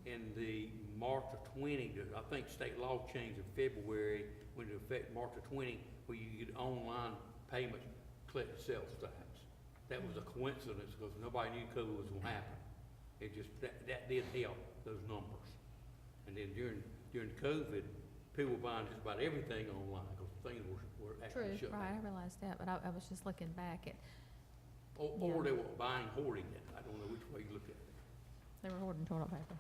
in the March of 20, I think state law changed in February, went into effect March of 20, where you get online payments, collect sales tax. That was a coincidence, because nobody knew COVID was gonna happen. It just, that did help those numbers. And then during COVID, people were buying just about everything online, because things were True, actually shut right, down. I realized that, but I was just looking back at, Or Yeah. they were buying, hoarding it, I don't know which way you look at it. they were hoarding toilet paper.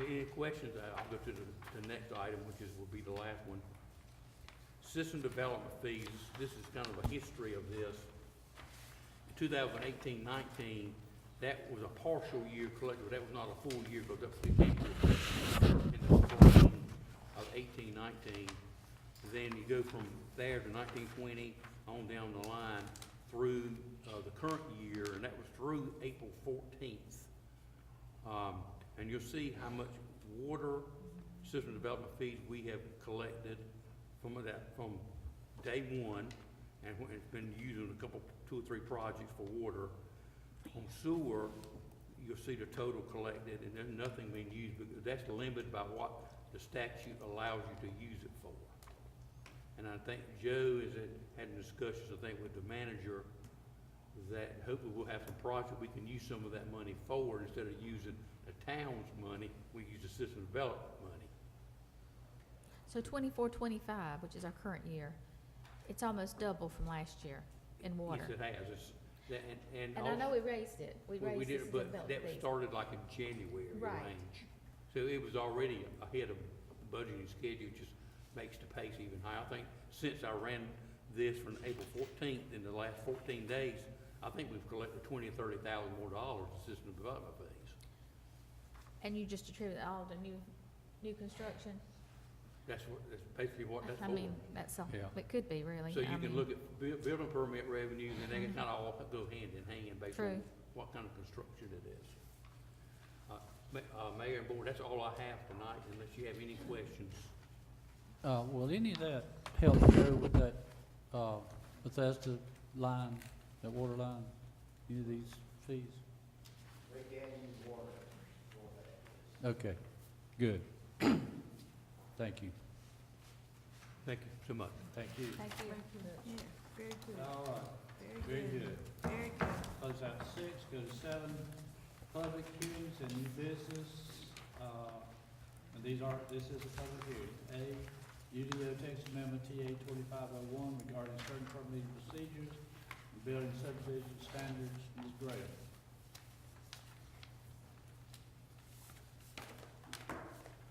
Any questions? I'll go to the next item, which will be the last one. System development fees, this is kind of a history of this. 2018-19, that was a partial year collected, that was not a full year, because that was in the spring of 18-19. Then you go from there to 19-20, on down the line through the current year, and that was through April 14th. And you'll see how much water system development fees we have collected from day one, and it's been used in two or three projects for water. On sewer, you'll see the total collected, and there's nothing being used, because that's limited by what the statute allows you to use it for. And I think Joe had discussions, I think, with the manager, that hopefully we'll have some projects we can use some of that money for, instead of using the town's money, we use the system development money. So 24-25, which is our current year, it's almost double from last year in water. Yes, it has. And And I know we raised it, we well, we raised did, this but development that fees. started like in January Right. range. So it was already ahead of budgeting schedule, just makes the pace even higher. I think since I ran this from April 14th, in the last 14 days, I think we've collected $20,000 or $30,000 more in system development fees. And you just attribute all the new construction? That's basically what that's I for. mean, that's all, Yeah. it could be really. So you I can mean, look at building permit revenues, and they can kind of all go hand in hand based on True. what kind of construction it is. Mayor and Board, that's all I have tonight, unless you have any questions. Will any of that help go with that, Bethesda line, that water line, any of these fees? We can use water for that. Okay, good. Thank you. Thank you so much. Thank you. Thank you. Yeah, very good, All right, very very good, good. very good. Close out 6, go to 7, public hearings and new business. And this is a public hearing. A, UDO text amendment TA 2501 regarding certain permitting procedures and building subdivision standards. Ms. Gray.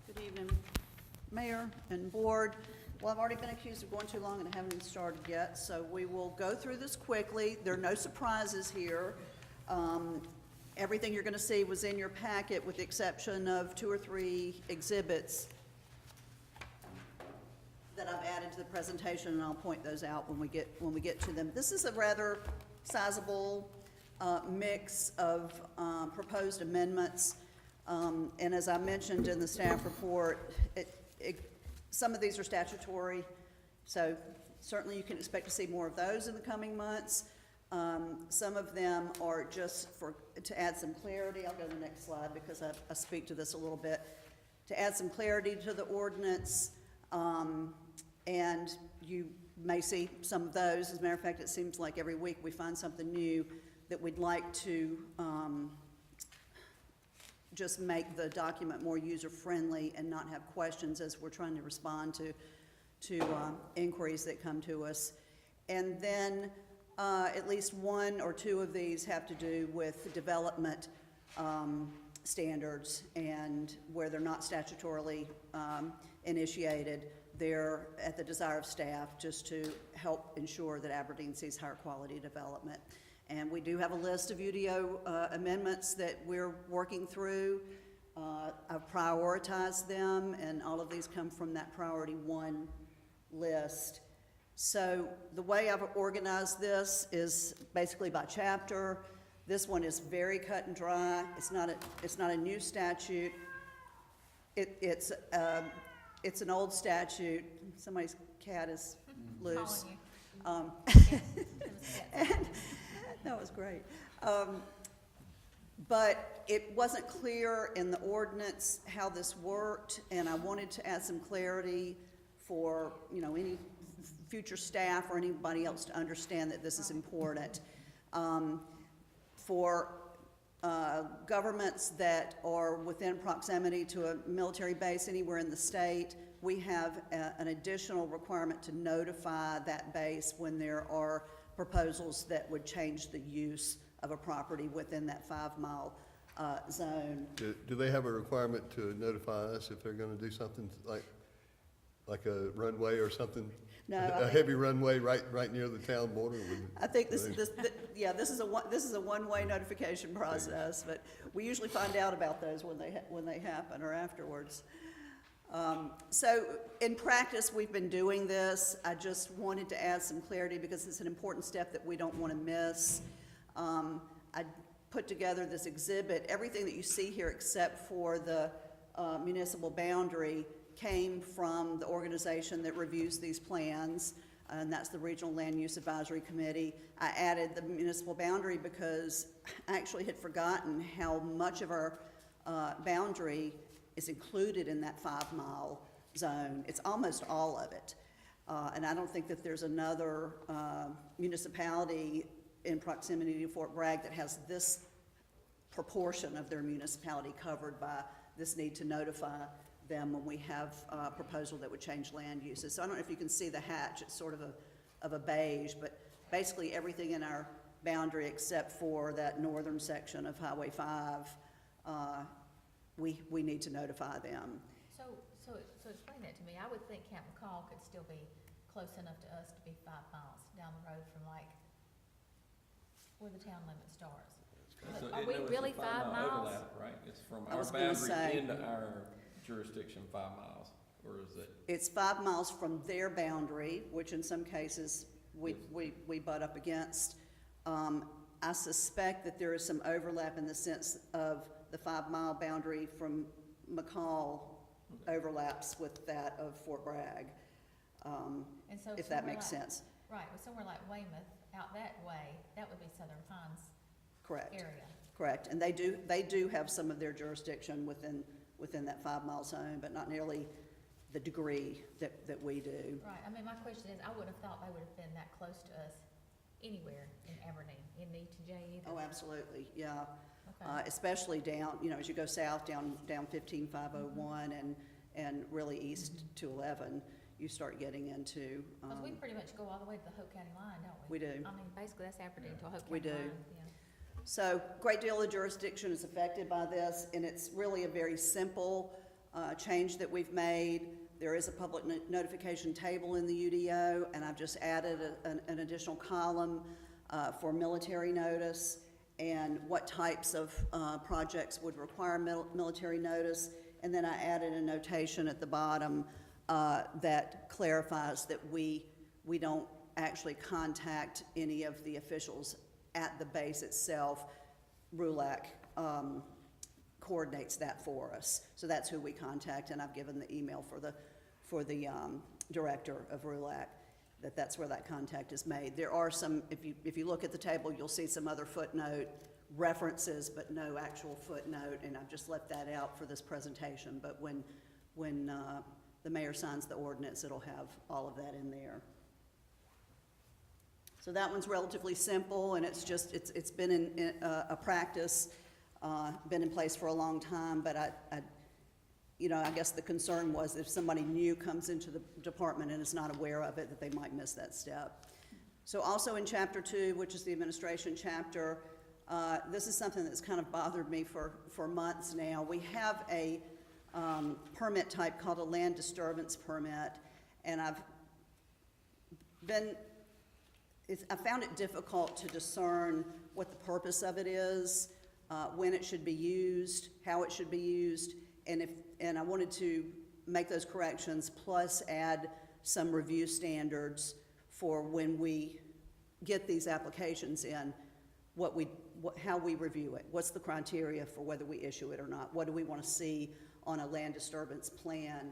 Good evening, Mayor and Board. Well, I've already been accused of going too long and I haven't even started yet, so we will go through this quickly. There are no surprises here. Everything you're going to see was in your packet with the exception of 2 or 3 exhibits that I've added to the presentation, and I'll point those out when we get to them. This is a rather sizable mix of proposed amendments. And as I mentioned in the staff report, some of these are statutory, so certainly you can expect to see more of those in the coming months. Some of them are just to add some clarity. I'll go to the next slide because I speak to this a little bit. To add some clarity to the ordinance, and you may see some of those. As a matter of fact, it seems like every week we find something new that we'd like to just make the document more user-friendly and not have questions as we're trying to respond to inquiries that come to us. And then at least 1 or 2 of these have to do with development standards, and where they're not statutorily initiated, they're at the desire of staff just to help ensure that Aberdeen sees higher quality development. And we do have a list of UDO amendments that we're working through. I've prioritized them, and all of these come from that priority 1 list. So the way I've organized this is basically by chapter. This one is very cut and dry. It's not a new statute. It's an old statute. Somebody's cat is loose. And that was great. But it wasn't clear in the ordinance how this worked, and I wanted to add some clarity for, any future staff or anybody else to understand that this is important. For governments that are within proximity to a military base anywhere in the state, we have an additional requirement to notify that base when there are proposals that would change the use of a property within that 5-mile zone. Do they have a requirement to notify us if they're gonna do something like a runway or something? No, I A think- heavy runway right near the town border would? I think this is a one-way notification process, but we usually find out about those when they happen or afterwards. So in practice, we've been doing this. I just wanted to add some clarity because it's an important step that we don't want to miss. I put together this exhibit. Everything that you see here except for the municipal boundary came from the organization that reviews these plans, and that's the Regional Land Use Advisory Committee. I added the municipal boundary because I actually had forgotten how much of our boundary is included in that 5-mile zone. It's almost all of it. And I don't think that there's another municipality in proximity to Fort Bragg that has this proportion of their municipality covered by this need to notify them when we have a proposal that would change land uses. So I don't know if you can see the hatch, it's sort of a beige, but basically everything in our boundary except for that northern section of Highway 5, we need to notify them. So explain that to me. I would think Camp McCall could still be close enough to us to be 5 miles down the road from like where the town limit starts. So Are it- we no, it's a really 5-mile 5 miles? overlap, right? It's from I our was gonna say- boundary into our jurisdiction, 5 miles, or is it? It's 5 miles from their boundary, which in some cases we butt up against. I suspect that there is some overlap in the sense of the 5-mile boundary from McCall overlaps with that of Fort Bragg, And so if that somewhere makes like- sense. Right, well, somewhere like Weymouth, out that way, that would be Southern Pines Correct. area. Correct, and they do have some of their jurisdiction within that 5-mile zone, but not nearly the degree that we do. Right, I mean, my question is, I would have thought they would have been that close to us anywhere in Aberdeen, in E to J either. Oh, absolutely, yeah. Okay. Especially down, as you go south, down 15501 and really east to 11, you start getting into, Because we pretty much go all the way to the Hope County line, don't we? we do. I mean, basically, that's Aberdeen to Hope County We do. line, yeah. So, great deal of jurisdiction is affected by this, and it's really a very simple change that we've made. There is a public notification table in the UDO, and I've just added an additional column for military notice and what types of projects would require military notice. And then I added a notation at the bottom that clarifies that we don't actually contact any of the officials at the base itself. RULAC coordinates that for us. So that's who we contact, and I've given the email for the director of RULAC, that's where that contact is made. There are some, if you look at the table, you'll see some other footnote references, but no actual footnote, and I've just left that out for this presentation. But when the mayor signs the ordinance, it'll have all of that in there. So that one's relatively simple, and it's been in a practice, been in place for a long time, but I guess the concern was if somebody new comes into the department and is not aware of it, that they might miss that step. So also in Chapter 2, which is the administration chapter, this is something that's kind of bothered me for months now. We have a permit type called a land disturbance permit, and I found it difficult to discern what the purpose of it is, when it should be used, how it should be used, and I wanted to make those corrections, plus add some review standards for when we get these applications in, how we review it, what's the criteria for whether we issue it or not, what do we want to see on a land disturbance plan.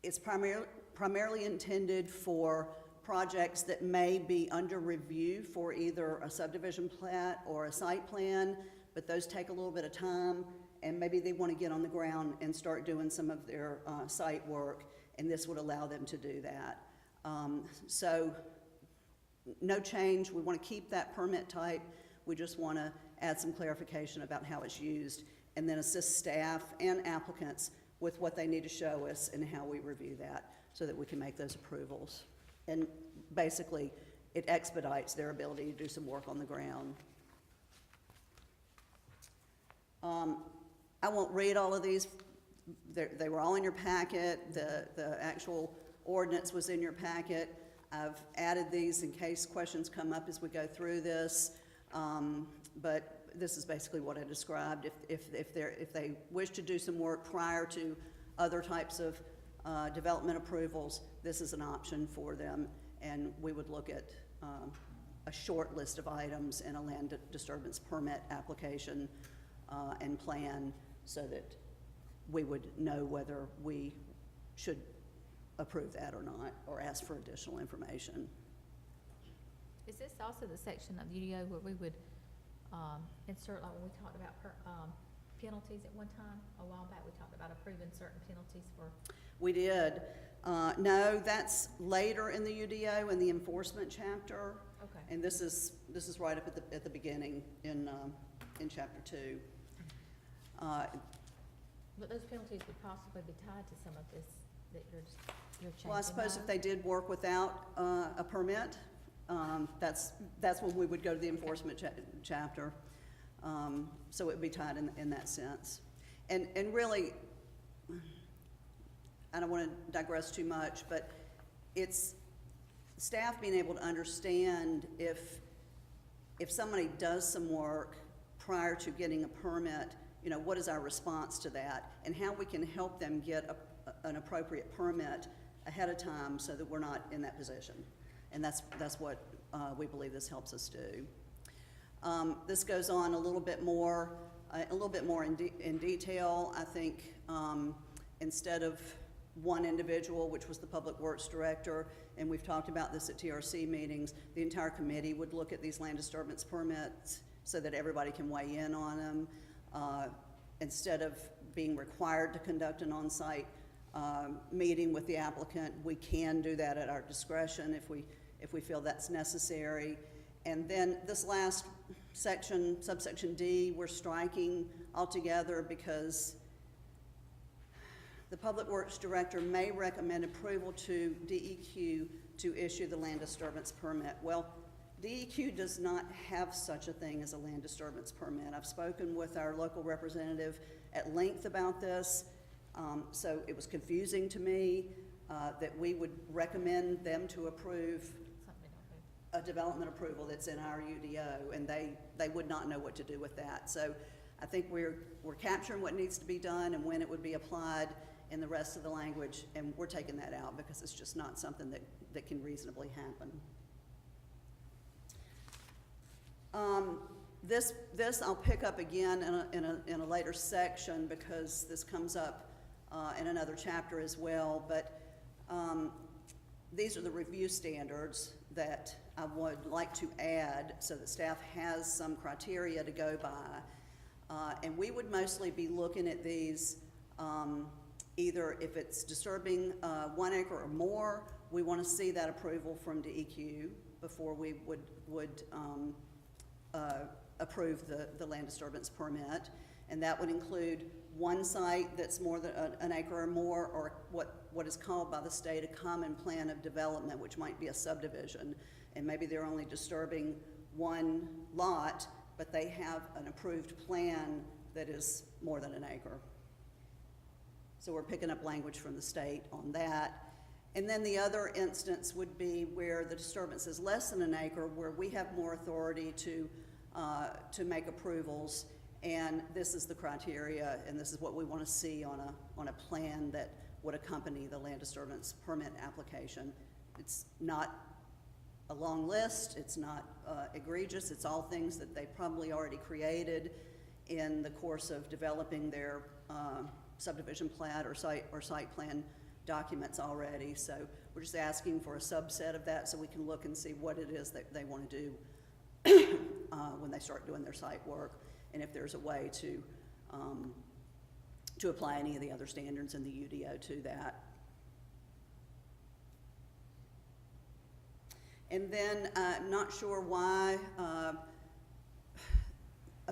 It's primarily intended for projects that may be under review for either a subdivision plat or a site plan, but those take a little bit of time, and maybe they want to get on the ground and start doing some of their site work, and this would allow them to do that. So no change. We want to keep that permit type. We just want to add some clarification about how it's used, and then assist staff and applicants with what they need to show us and how we review that so that we can make those approvals. And basically, it expedites their ability to do some work on the ground. I won't read all of these. They were all in your packet. The actual ordinance was in your packet. I've added these in case questions come up as we go through this. But this is basically what I described. If they wish to do some work prior to other types of development approvals, this is an option for them. And we would look at a short list of items in a land disturbance permit application and plan so that we would know whether we should approve that or not, or ask for additional information. Is this also the section of the UDO where we would insert, like when we talked about penalties at one time? A while back, we talked about approving certain penalties for... We did. No, that's later in the UDO in the enforcement chapter. Okay. And this is right up at the beginning in chapter 2. But those penalties would possibly be tied to some of this that you're changing. Well, I suppose now? if they did work without a permit, that's when we would go to the enforcement chapter. So it would be tied in that sense. And really, I don't want to digress too much, but it's staff being able to understand if somebody does some work prior to getting a permit, you know, what is our response to that, and how we can help them get an appropriate permit ahead of time so that we're not in that position. And that's what we believe this helps us do. This goes on a little bit more in detail. I think instead of one individual, which was the Public Works Director, and we've talked about this at TRC meetings, the entire committee would look at these land disturbance permits so that everybody can weigh in on them. Instead of being required to conduct an on-site meeting with the applicant, we can do that at our discretion if we feel that's necessary. And then this last section, subsection D, we're striking altogether because the Public Works Director may recommend approval to DEQ to issue the land disturbance permit. Well, DEQ does not have such a thing as a land disturbance permit. I've spoken with our local representative at length about this, so it was confusing to me that we would recommend them to approve a development approval that's in our UDO, and they would not know what to do with that. So I think we're capturing what needs to be done and when it would be applied in the rest of the language, and we're taking that out because it's just not something that can reasonably happen. This I'll pick up again in a later section because this comes up in another chapter as well, but these are the review standards that I would like to add so that staff has some criteria to go by. And we would mostly be looking at these either if it's disturbing 1 acre or more, we want to see that approval from DEQ before we would approve the land disturbance permit. And that would include one site that's more than an acre or more, or what is called by the state a common plan of development, which might be a subdivision. And maybe they're only disturbing one lot, but they have an approved plan that is more than an acre. So we're picking up language from the state on that. And then the other instance would be where the disturbance is less than an acre, where we have more authority to make approvals. And this is the criteria, and this is what we want to see on a plan that would accompany the land disturbance permit application. It's not a long list, it's not egregious, it's all things that they probably already created in the course of developing their subdivision plat or site plan documents already. So we're just asking for a subset of that so we can look and see what it is that they want to do when they start doing their site work, and if there's a way to apply any of the other standards in the UDO to that. And then I'm not sure why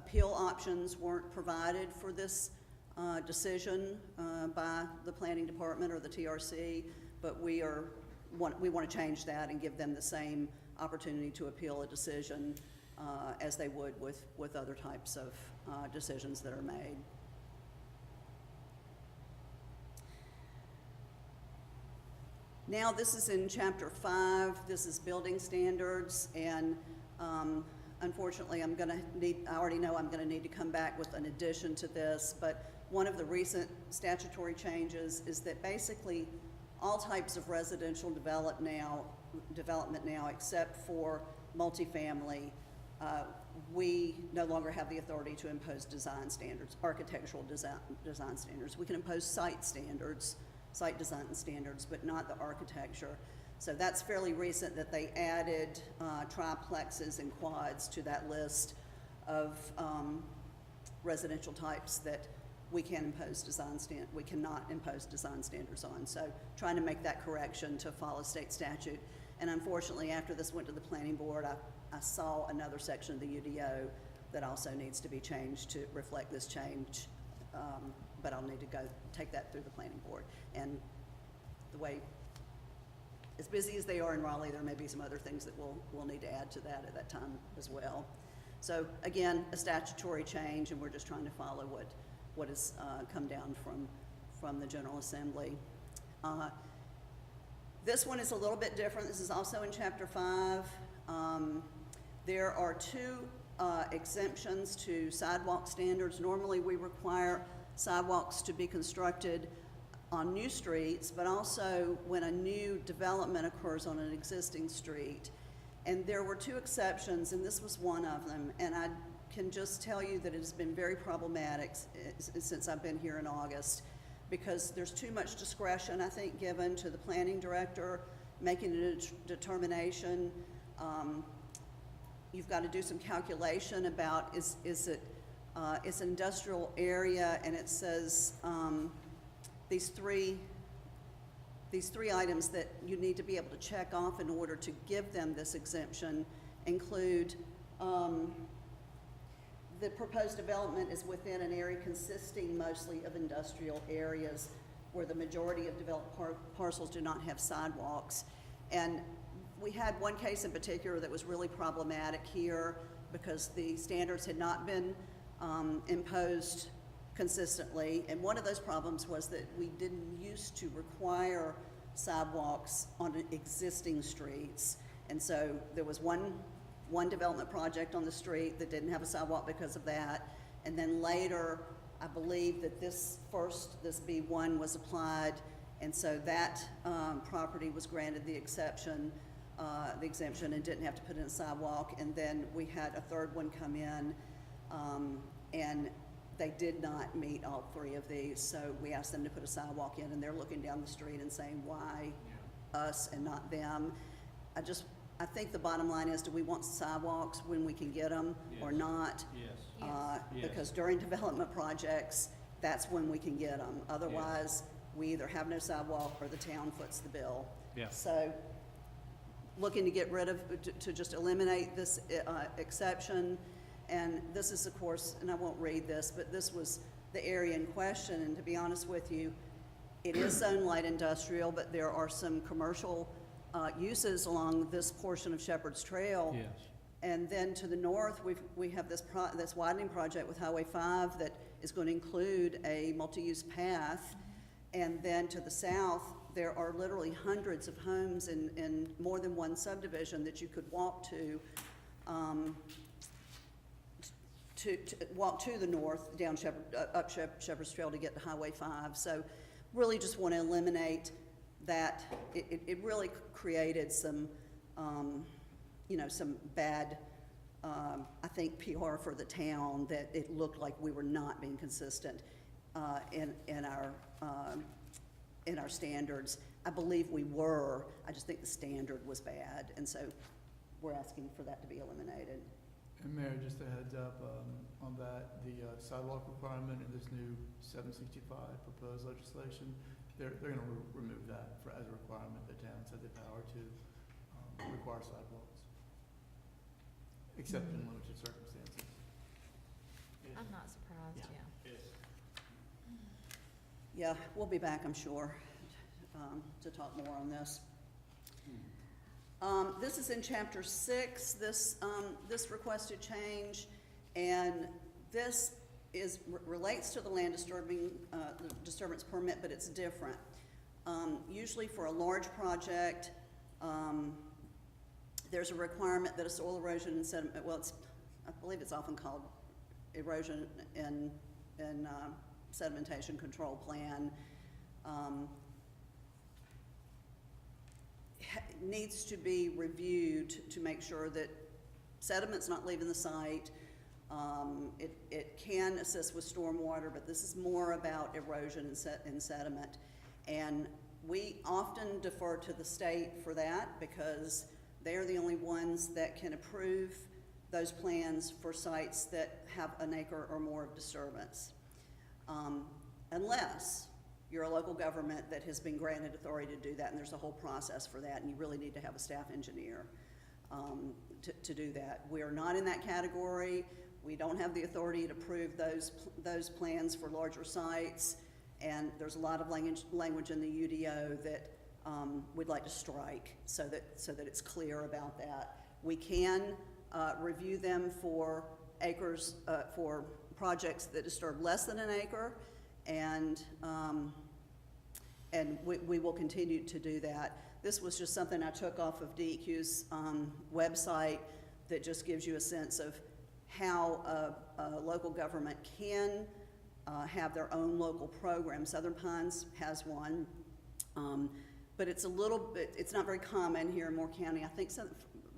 appeal options weren't provided for this decision by the planning department or the TRC, but we want to change that and give them the same opportunity to appeal a decision as they would with other types of decisions that are made. Now, this is in Chapter 5. This is building standards, and unfortunately, I already know I'm gonna need to come back with an addition to this, but one of the recent statutory changes is that basically all types of residential development now, except for multifamily, we no longer have the authority to impose design standards, architectural design standards. We can impose site design standards, but not the architecture. So that's fairly recent that they added triplexes and quads to that list of residential types that we cannot impose design standards on. So trying to make that correction to follow state statute. And unfortunately, after this went to the planning board, I saw another section of the UDO that also needs to be changed to reflect this change. But I'll need to go take that through the planning board. And the way, as busy as they are in Raleigh, there may be some other things that we'll need to add to that at that time as well. So again, a statutory change, and we're just trying to follow what has come down from the General Assembly. This one is a little bit different. This is also in Chapter 5. There are two exemptions to sidewalk standards. Normally, we require sidewalks to be constructed on new streets, but also when a new development occurs on an existing street. And there were two exceptions, and this was one of them. And I can just tell you that it has been very problematic since I've been here in August, because there's too much discretion, I think, given to the planning director making a determination. You've got to do some calculation about it's an industrial area, and it says these three items that you need to be able to check off in order to give them this exemption include the proposed development is within an area consisting mostly of industrial areas where the majority of developed parcels do not have sidewalks. And we had one case in particular that was really problematic here because the standards had not been imposed consistently. And one of those problems was that we didn't used to require sidewalks on existing streets. And so there was one development project on the street that didn't have a sidewalk because of that. And then later, I believe that this B1 was applied, and so that property was granted the exemption and didn't have to put in a sidewalk. And then we had a third one come in, and they did not meet all three of these. So we asked them to put a sidewalk in, and they're looking down the street and saying, why us and not them? I think the bottom line is, do we want sidewalks when we can get them or not? Yes. Yes. Because during development projects, that's when we can get them. Otherwise, we either have no sidewalk or the town foots the bill. Yeah. So looking to get rid of, to just eliminate this exception. And this is, of course, and I won't read this, but this was the area in question. And to be honest with you, it is zone light industrial, but there are some commercial uses along this portion of Shepherd's Trail. Yes. And then to the north, we have this widening project with Highway 5 that is going to include a multi-use path. And then to the south, there are literally hundreds of homes in more than one subdivision that you could walk to walk to the north, down up Shepherd's Trail to get to Highway 5. So really just want to eliminate that. It really created some, some bad, I think, PR for the town, that it looked like we were not being consistent in our standards. I believe we were. I just think the standard was bad, and so we're asking for that to be eliminated. And Mayor, just a heads up on that, the sidewalk requirement in this new 765 proposed legislation, they're going to remove that as a requirement. The towns have the power to require sidewalks, except in limited circumstances. I'm not surprised, yeah. Yeah, we'll be back, I'm sure, to talk more on this. This is in chapter 6, this requested change, and this relates to the land disturbance permit, but it's different. Usually for a large project, there's a requirement that a soil erosion and sediment, I believe it's often called erosion and sedimentation control plan, needs to be reviewed to make sure that sediment's not leaving the site. It can assist with stormwater, but this is more about erosion and sediment. And we often defer to the state for that because they're the only ones that can approve those plans for sites that have an acre or more of disturbance. Unless you're a local government that has been granted authority to do that, and there's a whole process for that, and you really need to have a staff engineer to do that. We are not in that category. We don't have the authority to approve those plans for larger sites, and there's a lot of language in the UDO that we'd like to strike so that it's clear about that. We can review them for acres, for projects that disturb less than an acre, and we will continue to do that. This was just something I took off of DEQ's website that just gives you a sense of how a local government can have their own local program. Southern Pines has one, but it's it's not very common here in Moore County. I think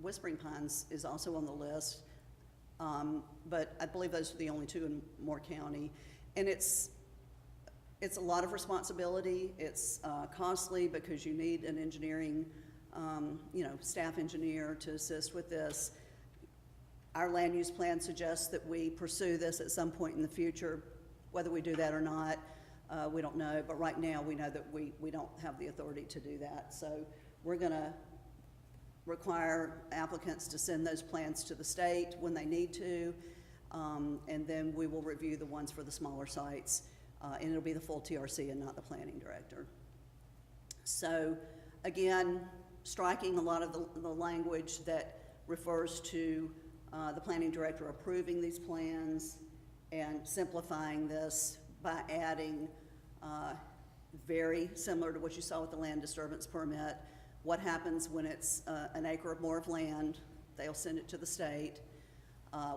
Whispering Pines is also on the list, but I believe those are the only two in Moore County. And it's a lot of responsibility. It's costly because you need an engineering, staff engineer to assist with this. Our land use plan suggests that we pursue this at some point in the future. Whether we do that or not, we don't know. But right now, we know that we don't have the authority to do that. So we're going to require applicants to send those plans to the state when they need to, and then we will review the ones for the smaller sites. And it'll be the full TRC and not the planning director. So again, striking a lot of the language that refers to the planning director approving these plans, and simplifying this by adding, very similar to what you saw with the land disturbance permit, what happens when it's an acre or more of land. They'll send it to the state.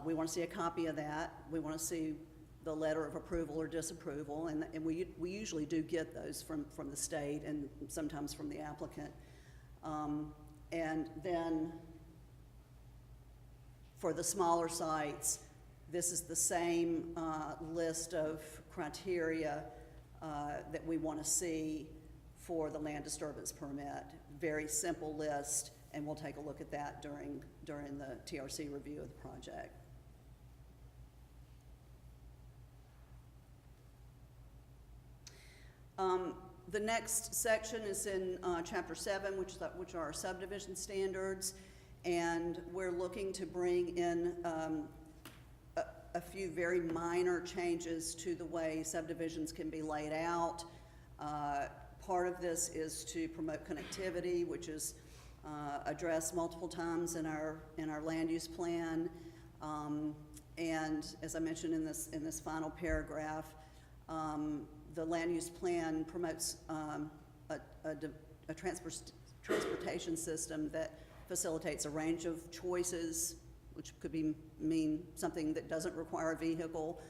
We want to see a copy of that. We want to see the letter of approval or disapproval, and we usually do get those from the state and sometimes from the applicant. And then for the smaller sites, this is the same list of criteria that we want to see for the land disturbance permit. Very simple list, and we'll take a look at that during the TRC review of the project. The next section is in Chapter 7, which are our subdivision standards, and we're looking to bring in a few very minor changes to the way subdivisions can be laid out. Part of this is to promote connectivity, which is addressed multiple times in our land use plan, and as I mentioned in this final paragraph, the land use plan promotes a transportation system that facilitates a range of choices, which could mean something that doesn't require a vehicle,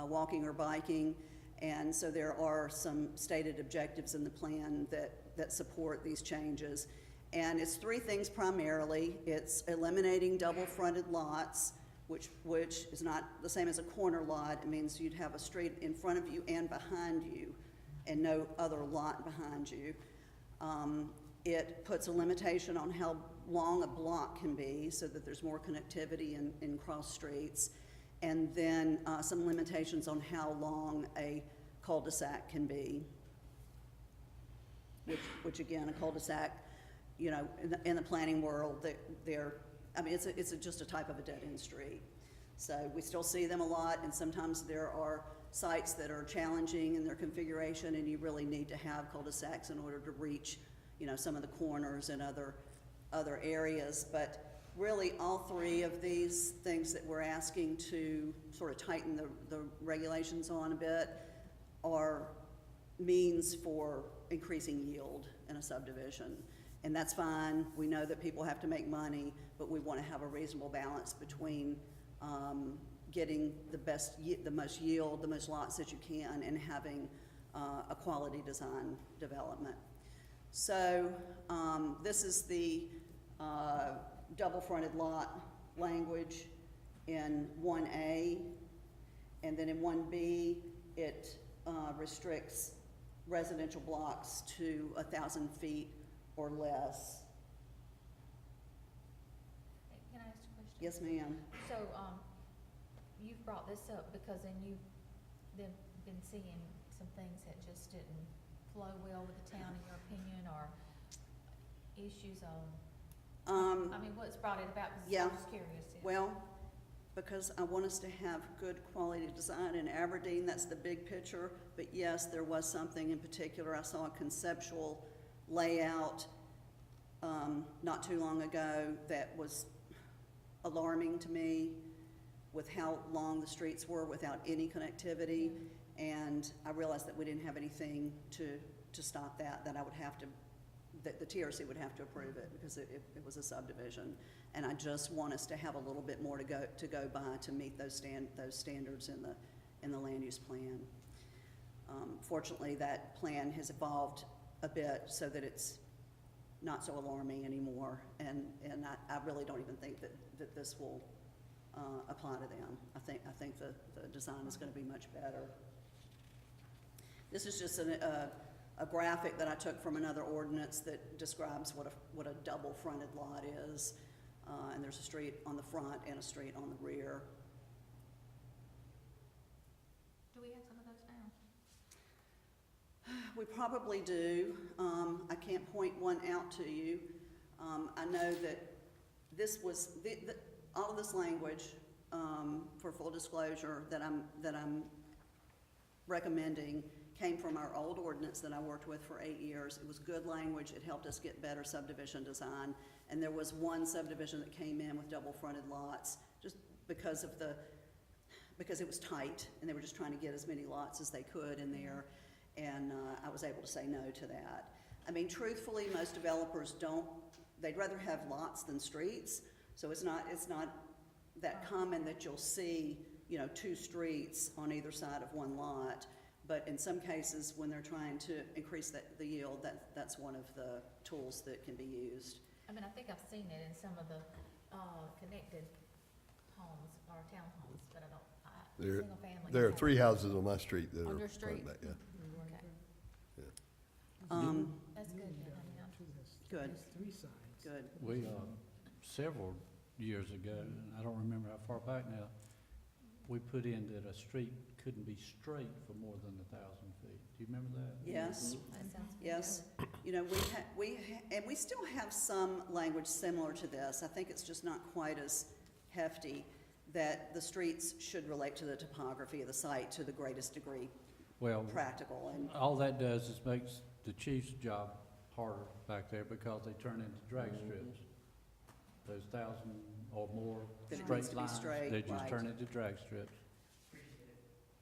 walking or biking. And so there are some stated objectives in the plan that support these changes. And it's three things primarily. It's eliminating double-fronted lots, which is not the same as a corner lot. It means you'd have a street in front of you and behind you and no other lot behind you. It puts a limitation on how long a block can be so that there's more connectivity in cross streets. And then some limitations on how long a cul-de-sac can be, which again, a cul-de-sac, in the planning world, it's just a type of a dead-end street. So we still see them a lot, and sometimes there are sites that are challenging in their configuration, and you really need to have cul-de-sacs in order to reach, you know, some of the corners and other areas. But really, all three of these things that we're asking to sort of tighten the regulations on a bit are means for increasing yield in a subdivision. And that's fine. We know that people have to make money, but we want to have a reasonable balance between getting the most yield, the most lots that you can, and having a quality design development. So this is the double fronted lot language in 1A, and then in 1B, it restricts residential blocks to 1,000 feet or less. Hey, can I ask a question? Yes, ma'am. So, you've brought this up because then you've been seeing some things that just didn't flow well with the town, in your opinion, or issues on, I mean, what's brought it about? 'Cause Yeah. I'm just curious. Yeah. Well, because I want us to have good quality design in Aberdeen, that's the big picture. But yes, there was something in particular. I saw a conceptual layout not too long ago that was alarming to me, with how long the streets were without any connectivity. And I realized that we didn't have anything to stop that I would have to, that the TRC would have to approve it, because it was a subdivision. And I just want us to have a little bit more to go by to meet those standards in the land use plan. Fortunately, that plan has evolved a bit so that it's not so alarming anymore, and I really don't even think that this will apply to them. I think the design is gonna be much better. This is just a graphic that I took from another ordinance that describes what a double fronted lot is. And there's a street on the front and a street on the rear. Do we have some of those now? We probably do. I can't point one out to you. I know that this was, all of this language, for full disclosure, that I'm recommending came from our old ordinance that I worked with for 8 years. It was good language. It helped us get better subdivision design. And there was one subdivision that came in with double fronted lots, just because it was tight, and they were just trying to get as many lots as they could in there. And I was able to say no to that. I mean, truthfully, most developers they'd rather have lots than streets. So it's not that common that you'll see, you know, 2 streets on either side of one lot. But in some cases, when they're trying to increase the yield, that's one of the tools that can be used. I mean, I think I've seen it in some of the, connected homes or townhomes, but I don't, single family. There are 3 houses on my street that are. On your street? Like that, Okay. yeah. That's good, yeah, Good, Three sides. good. We, several years ago, and I don't remember how far back now, we put in that a street couldn't be straight for more than 1,000 feet. Do you remember that? Yes. That sounds good. Yes, you know, and we still have some language similar to this. I think it's just not quite as hefty, that the streets should relate to the topography of the site to the greatest degree Well, practical. And all that does is makes the chief's job harder back there, because they turn into drag strips. Those 1,000 or more That it needs straight to be lines, straight, they just right. turn into drag strips.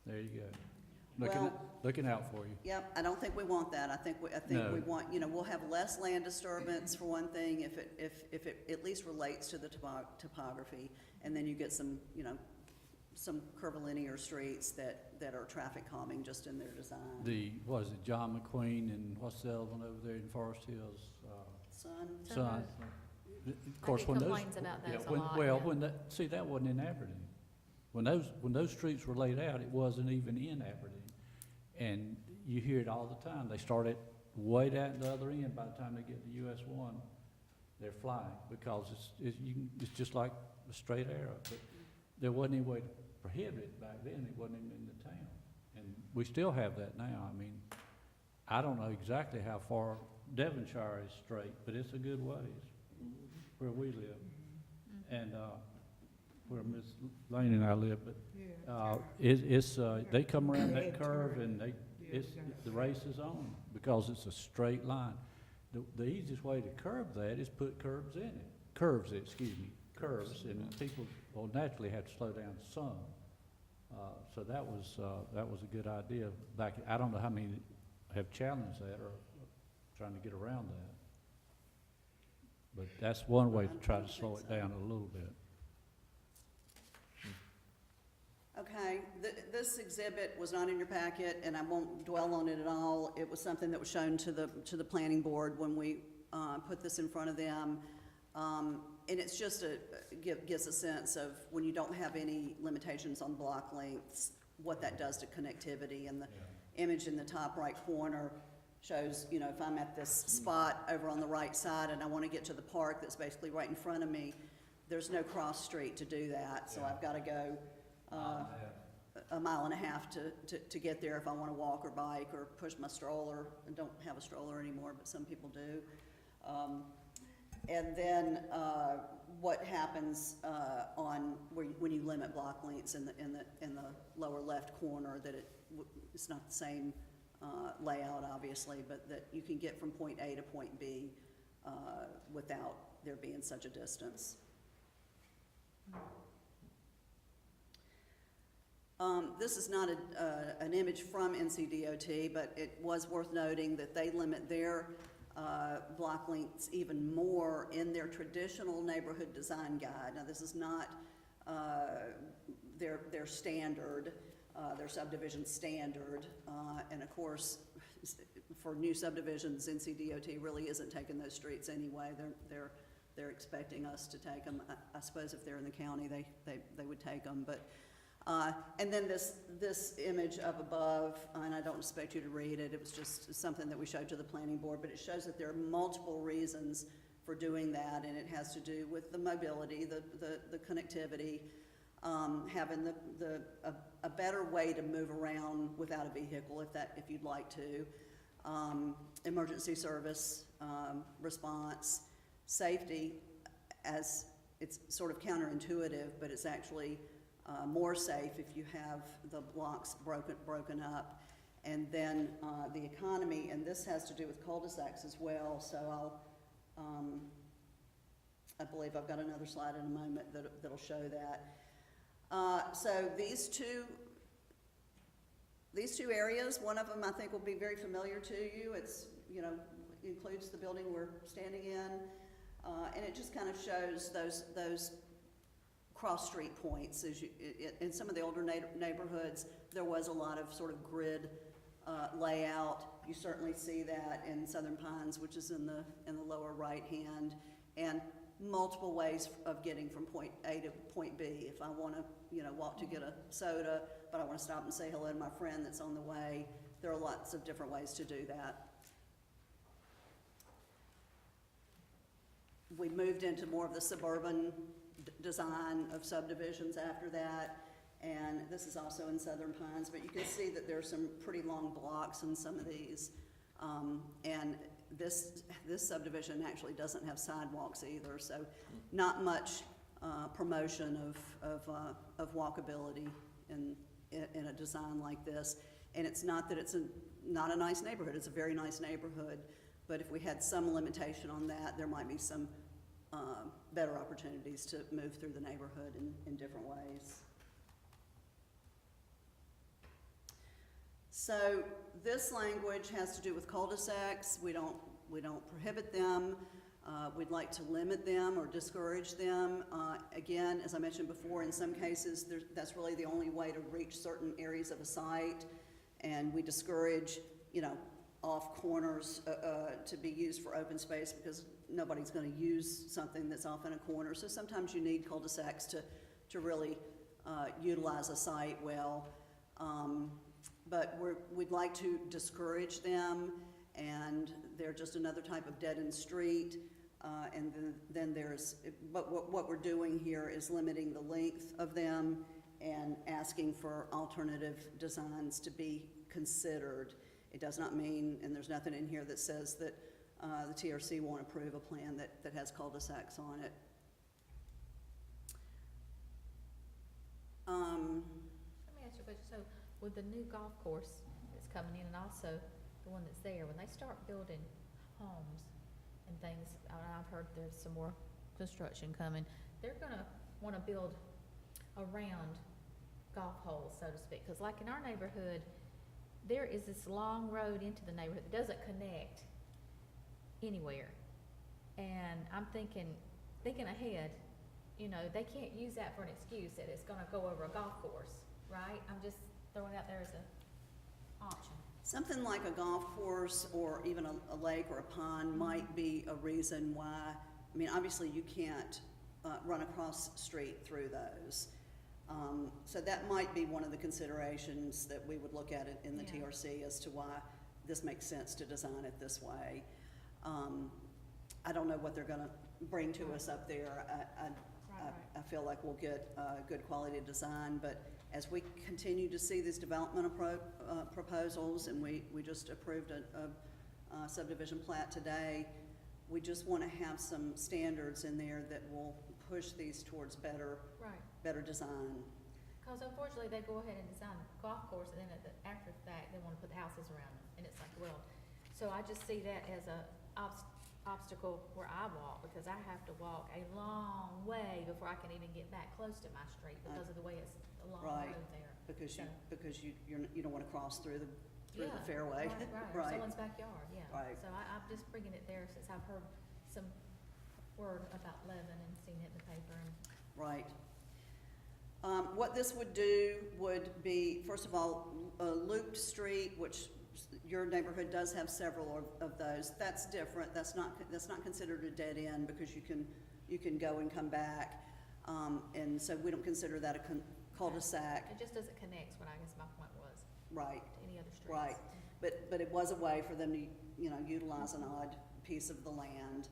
There you go. Well- Looking out for you. Yep, I don't think we want that. I think No. we want, you know, we'll have less land disturbance for one thing, if it at least relates to the topography. And then you get some, you know, some curvilinear streets that are traffic calming just in their design. What is it, John McQueen, and what's the other one over there in Forest Hills? Son, Son. Of course, get when those. complaints about yeah, those a when- lot, Well, yeah. see, that wasn't in Aberdeen. When those streets were laid out, it wasn't even in Aberdeen. And you hear it all the time. They start at way down the other end. By the time they get to US 1, they're flying, because it's just like a straight arrow. But there wasn't any way to prohibit it back then. It wasn't even in the town. And we still have that now. I mean, I don't know exactly how far Devonshire is straight, but it's a good ways where we live. And where Miss Lane and I live, but, Yeah. they come around that curve and the race is on, because it's a straight line. The easiest way to curb that is put curves in it, curves, and people will naturally have to slow down some. So that was a good idea back, I don't know how many have challenged that or trying to get around that. But that's one way to try to slow it down a little bit. Okay, this exhibit was not in your packet, and I won't dwell on it at all. It was something that was shown to the planning board when we put this in front of them. And it's just gives a sense of when you don't have any limitations on block lengths, what that does to connectivity. And the image in the top right corner shows, you know, if I'm at this spot over on the right side and I want to get to the park that's basically right in front of me, there's no cross street to do that, so I've got to go a mile and a half to get there if I want to walk or bike or push my stroller. I don't have a stroller anymore, but some people do. And then what happens on when you limit block lengths in the lower left corner, that it's not the same layout, obviously, but that you can get from point A to point B without there being such a distance. This is not an image from NCDOT, but it was worth noting that they limit their block lengths even more in their traditional neighborhood design guide. Now, this is not their standard, their subdivision standard, and of course, for new subdivisions, NCDOT really isn't taking those streets anyway. They're expecting us to take them. I suppose if they're in the county, they would take them, but. And then this image up above, and I don't expect you to read it, it was just something that we showed to the planning board, but it shows that there are multiple reasons for doing that, and it has to do with the mobility, the connectivity, having a better way to move around without a vehicle if you'd like to, emergency service, response, safety, as it's sort of counterintuitive, but it's actually more safe if you have the blocks broken up. And then the economy, and this has to do with cul-de-sacs as well, so I believe I've got another slide in a moment that'll show that. So these two areas, one of them I think will be very familiar to you. It's, you know, includes the building we're standing in, and it just kind of shows those cross-street points. In some of the older neighborhoods, there was a lot of sort of grid layout. You certainly see that in Southern Pines, which is in the lower right hand, and multiple ways of getting from point A to point B. If I want to, you know, walk to get a soda, but I want to stop and say hello to my friend that's on the way, there are lots of different ways to do that. We moved into more of the suburban design of subdivisions after that, and this is also in Southern Pines, but you can see that there's some pretty long blocks in some of these, and this subdivision actually doesn't have sidewalks either, so not much promotion of walkability in a design like this. And it's not that it's not a nice neighborhood, it's a very nice neighborhood, but if we had some limitation on that, there might be some better opportunities to move through the neighborhood in different ways. So this language has to do with cul-de-sacs. We don't prohibit them. We'd like to limit them or discourage them. Again, as I mentioned before, in some cases, that's really the only way to reach certain areas of a site, and we discourage, you know, off corners to be used for open space because nobody's going to use something that's off in a corner. So sometimes you need cul-de-sacs to really utilize a site well. But we'd like to discourage them, and they're just another type of dead-end street. And then there's, but what we're doing here is limiting the length of them and asking for alternative designs to be considered. It does not mean, and there's nothing in here that says that the TRC won't approve a plan that has cul-de-sacs on it. with the new golf course that's coming in and also the one that's there, when they start building homes and things, I've heard there's some more construction coming, they're gonna wanna build around golf holes, so to speak. Cause like in our neighborhood, there is this long road into the neighborhood that doesn't connect anywhere. And I'm thinking ahead, you know, they can't use that for an excuse that it's gonna go over a golf course, right? I'm just throwing it out there as a option. Something like a golf course or even a lake or a pond might be a reason why, I mean, obviously you can't run across the street through those. So that might be one of the considerations that we would look at it in the Yeah. TRC as to why this makes sense to design it this way. I don't know what they're gonna bring to us up there. I feel like we'll get good quality design, but as we continue to see these development proposals, and we just approved a subdivision plat today, we just wanna have some standards in there that will push these towards better design. Because unfortunately, they go ahead and design a golf course, and then after the fact, they want to put houses around them, and it's like, well, so I just see that as a obstacle where I walk, because I have to walk a long way before I can even get back close to my street because of the way it's a long Right. road there. Because you don't wanna cross through the Yeah, fairway. Right, or someone's backyard, yeah. Right. So I'm just bringing it there since I've heard some word about Levin and seen it in the paper and. Right. What this would do would be, first of all, a looped street, which your neighborhood does have several of those. That's different. That's not considered a dead end because you can go and come back. And so we don't consider that a cul-de-sac. It just doesn't connect, what I guess my point was, Right, to any other streets. right. But it was a way for them to, utilize an odd piece of the land.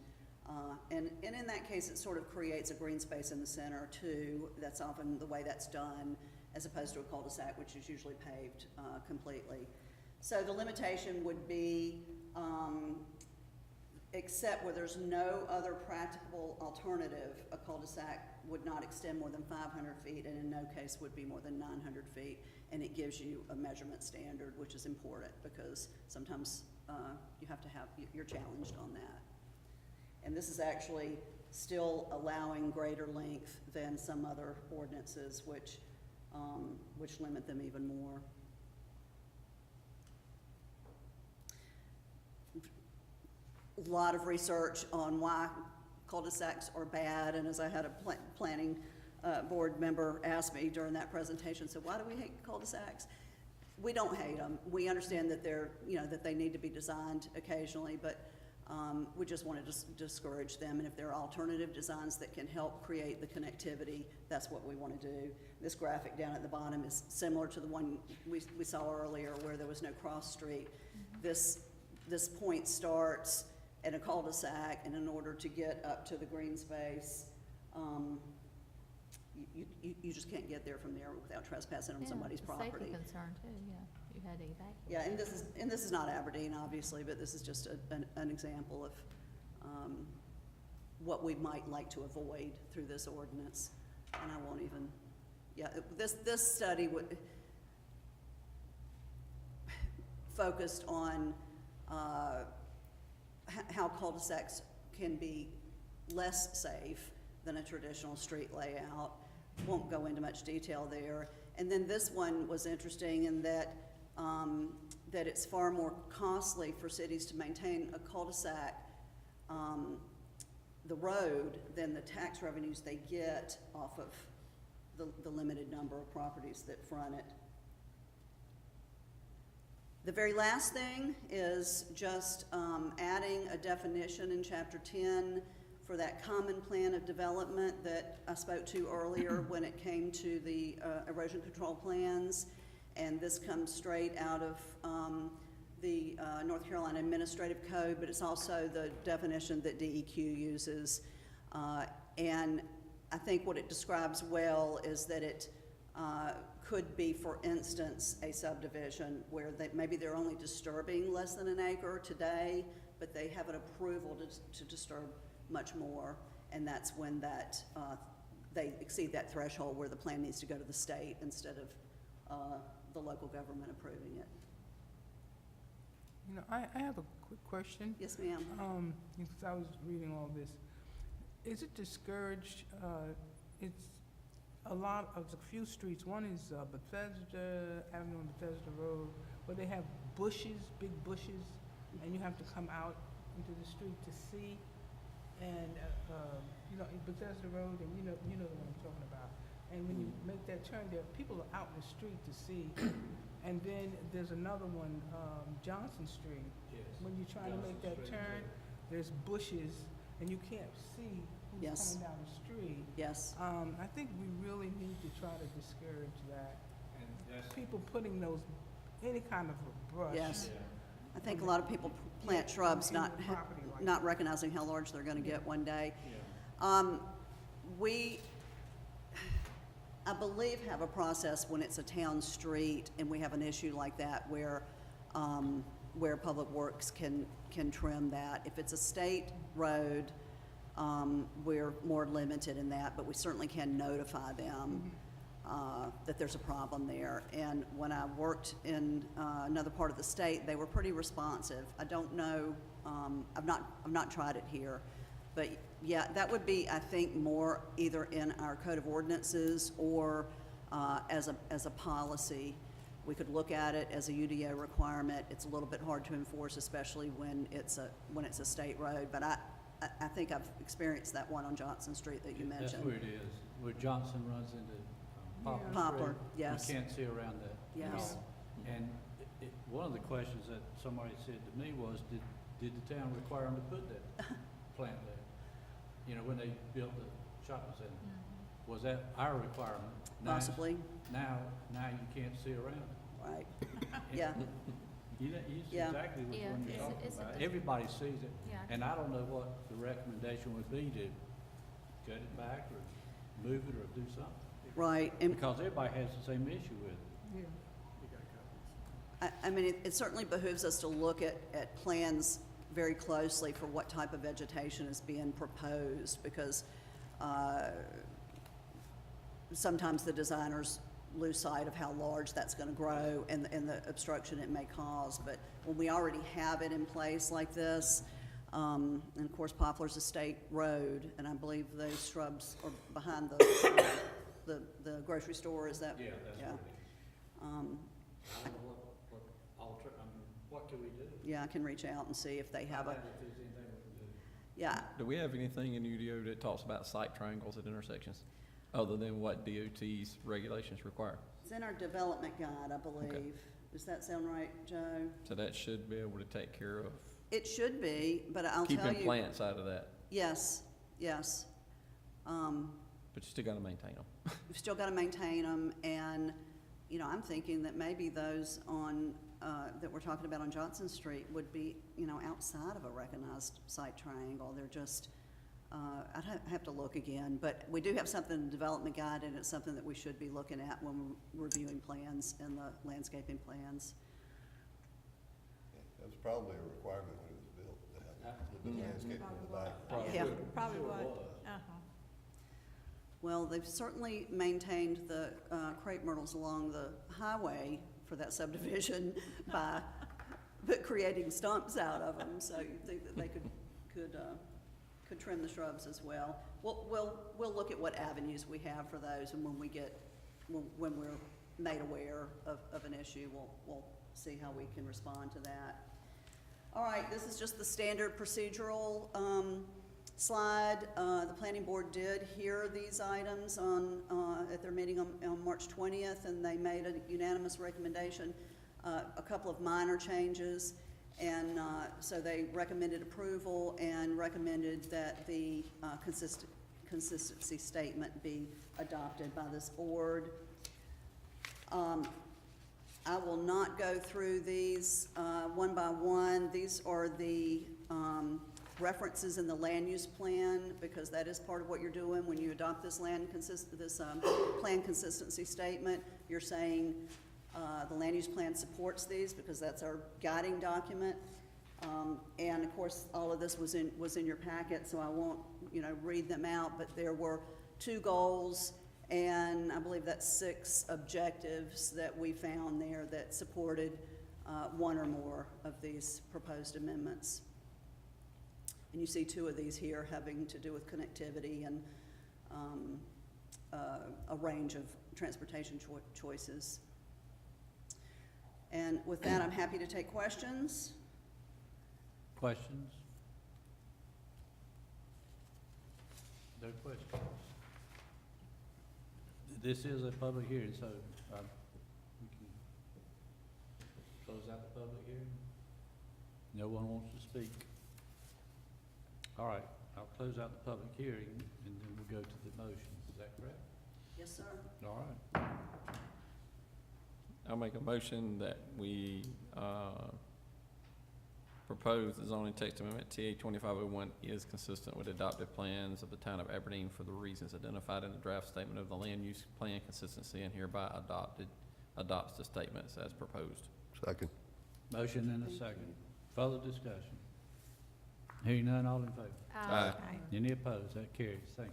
And in that case, it sort of creates a green space in the center too. That's often the way that's done, as opposed to a cul-de-sac, which is usually paved completely. So the limitation would be, except where there's no other practicable alternative, a cul-de-sac would not extend more than 500 feet, and in no case would be more than 900 feet. And it gives you a measurement standard, which is important because sometimes you're challenged on that. And this is actually still allowing greater length than some other ordinances, which limit them even more. A lot of research on why cul-de-sacs are bad, and as I had a planning board member ask me during that presentation, so why do we hate cul-de-sacs? We don't hate them. We understand that that they need to be designed occasionally, but we just want to discourage them, and if there are alternative designs that can help create the connectivity, that's what we want to do. This graphic down at the bottom is similar to the one we saw earlier where there was no cross street. Mm-hmm. This point starts at a cul-de-sac, and in order to get up to the green space, you just can't get there from there without trespassing on somebody's property. Safety concern too, yeah. You had to evacuate. Yeah, and this is not Aberdeen, obviously, but this is just an example of what we might like to avoid through this ordinance. And I won't even, this study focused on how cul-de-sacs can be less safe than a traditional street layout. Won't go into much detail there. And then this one was interesting in that it's far more costly for cities to maintain a cul-de-sac, the road, than the tax revenues they get off of the limited number of properties that front it. The very last thing is just adding a definition in Chapter 10 for that common plan of development that I spoke to earlier when it came to the erosion control plans. And this comes straight out of the North Carolina Administrative Code, but it's also the definition that DEQ uses. And I think what it describes well is that it could be, for instance, a subdivision where maybe they're only disturbing less than an acre today, but they have an approval to disturb much more, and that's when they exceed that threshold where the plan needs to go to the state instead of the local government approving it. You know, I have a quick question. Yes, ma'am. Because I was reading all this. Is it discouraged, it's a few streets, one is Bethesda, Avenue on Bethesda Road, where they have bushes, big bushes, and you have to come out into the street to see. And, you know, in Bethesda Road, and you know what I'm talking about. And when you make that turn there, people are out in the street to see. And then there's another one, Johnson Street. Yes. When you're trying to make that turn, there's bushes, and you can't see who's Yes. coming down the street. Yes, I think we really need to try to discourage that. And that's, People putting any kind of a brush. yes. yeah. I think a lot of people plant shrubs, in the not, property like not recognizing how large they're gonna get one day. Yeah. We, I believe, have a process when it's a town street and we have an issue like that where Public Works can trim that. If it's a state road, we're more limited in that, but we certainly can notify them that there's a problem there. And when I worked in another part of the state, they were pretty responsive. I don't know, I've not tried it here, but yeah, that would be, I think, more either in our code of ordinances or as a policy. We could look at it as a UDO requirement. It's a little bit hard to enforce, especially when it's a state road. But I think I've experienced that one on Johnson Street that you That's mentioned. where it is, where Johnson runs into Poplar Street. Poplar, yes. You can't see around that. Yes. And one of the questions that somebody said to me was, did the town require them to put that plant there? You know, when they built the shopping center, was that our requirement? Now- Possibly, Now you can't see around it. right. Yeah, You see Yeah. exactly which Yeah, one you're it's- talking it's a about. different- Everybody sees it. Yeah. And I don't know what the recommendation would be to cut it back or move it or do something. right. And Because everybody has the same issue with it. Yeah. I mean, it certainly behooves us to look at plans very closely for what type of vegetation is being proposed, because sometimes the designers lose sight of how large that's gonna grow and the obstruction it may cause. But when we already have it in place like this, and of course Poplar's a state road, and I believe those shrubs are behind the grocery store, is that? Yeah, that's Yeah. what it is. I don't know what can we do? Yeah, I can reach out and see if they have Find a, out if there's anything we can do. yeah, Do we have anything in UDO that talks about sight triangles at intersections, other than what DOT's regulations require? it's in our development guide, I believe. Does that sound right, Joe? So that should be able to take care of It should be, but I'll tell keeping you. plants out of that, Yes, yes. but you still gotta maintain them. We've still got to maintain them, and, you know, I'm thinking that maybe those on, that we're talking about on Johnson Street would be, you know, outside of a recognized site triangle. They're just, I'd have to look again, but we do have something in the development guide, and it's something that we should be looking at when we're reviewing plans and the landscaping plans. That was probably a requirement when it was built, to have a little bit of landscape in the back. Yeah. Probably Sure what, was. Well, they've certainly maintained the crepe myrtles along the highway for that subdivision by creating stumps out of them, so you think that they could trim the shrubs as well. We'll look at what avenues we have for those, and when we're made aware of an issue, we'll see how we can respond to that. All right, this is just the standard procedural slide. The planning board did hear these items at their meeting on March 20th, and they made a unanimous recommendation, a couple of minor changes, and so they recommended approval and recommended that the consistency statement be adopted by this board. I will not go through these one by one. These are the references in the land use plan, because that is part of what you're doing when you adopt this plan consistency statement. You're saying the land use plan supports these, because that's our guiding document. And of course, all of this was in your packet, so I won't, read them out, but there were 2 goals And I believe that's 6 objectives that we found there that supported one or more of these proposed amendments. And you see 2 of these here having to do with connectivity and a range of transportation choices. And with that, I'm happy to take questions. Questions? No questions? This is a public hearing, so we can close out the public hearing. No one wants to speak. All right, I'll close out the public hearing, and then we'll go to the motion. Is that correct? Yes, sir. All right. I'll make a motion that we propose the zoning text amendment TA 2501 is consistent with adopted plans of the town of Aberdeen for the reasons identified in the draft statement of the land use plan consistency, and hereby adopts the statements as proposed. Second. Motion and a second. Further discussion? Hearing none, all in favor? Aye. Any opposed? That carries. Thank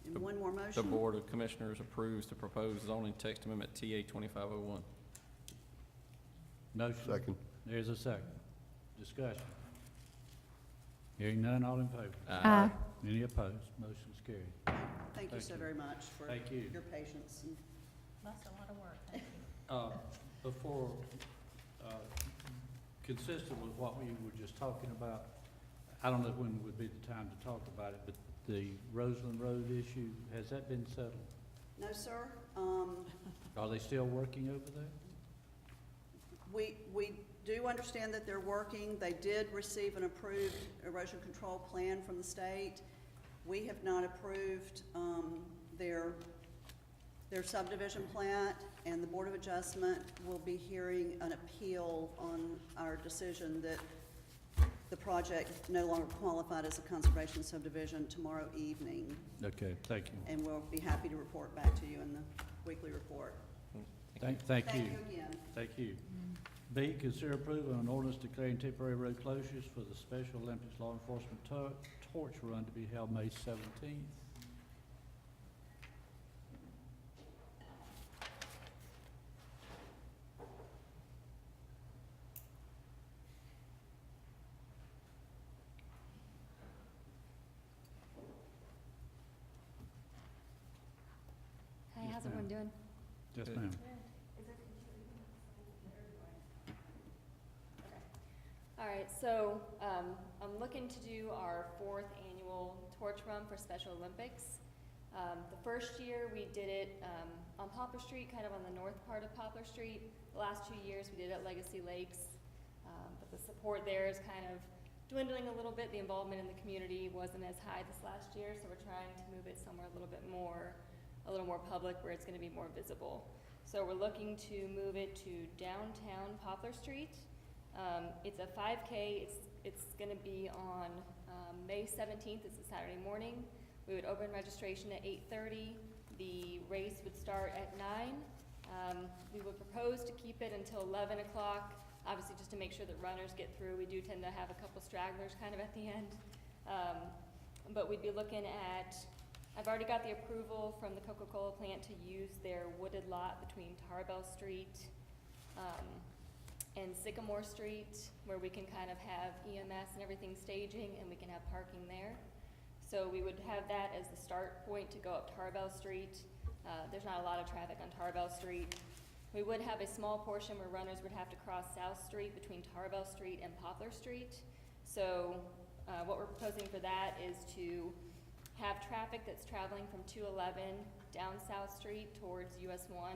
you. And one more The motion. Board of Commissioners approves the proposed zoning text amendment TA 2501. Motion. Second. There's a second. Discussion. Hearing none, all in favor? Aye. Any opposed? Motion's carried. Thank you Thank so you. very much for Thank you. your patience. And That's a lot of work, thank you. Before, consistent with what we were just talking about, I don't know when would be the time to talk about it, but the Roseland Road issue, has that been settled? No, sir. Are they still working over there? We do understand that they're working. They did receive an approved erosion control plan from the state. We have not approved their subdivision plat, and the Board of Adjustment will be hearing an appeal on our decision that the project no longer qualified as a conservation subdivision tomorrow evening. Okay, thank you. And we'll be happy to report back to you in the weekly report. Thank you. Thank you again. Thank you. B, consider approval of an ordinance declaring temporary road closures for the Special Olympics Law Enforcement Torch Run to be held May 17th. Hi, Yes, how's everyone ma'am. doing? Yes, Good. ma'am. All right, so I'm looking to do our 4th annual torch run for Special Olympics. The first year we did it on Poplar Street, kind of on the north part of Poplar Street. The last 2 years we did it at Legacy Lakes, but the support there is kind of dwindling a little bit. The involvement in the community wasn't as high this last year, so we're trying to move it somewhere a little more public where it's going to be more visible. So we're looking to move it to downtown Poplar Street. It's a 5K. It's going to be on May 17th. It's a Saturday morning. We would open registration at 8:30. The race would start at 9. We would propose to keep it until 11 o'clock, obviously just to make sure that runners get through. We do tend to have a couple stragglers kind of at the end. But we'd be looking at, I've already got the approval from the Coca-Cola plant to use their wooded lot between Tarbell Street and Sycamore Street, where we can kind of have EMS and everything staging, and we can have parking there. So we would have that as the start point to go up Tarbell Street. There's not a lot of traffic on Tarbell Street. We would have a small portion where runners would have to cross South Street between Tarbell Street and Poplar Street. So what we're proposing for that is to have traffic that's traveling from 211 down South Street towards US 1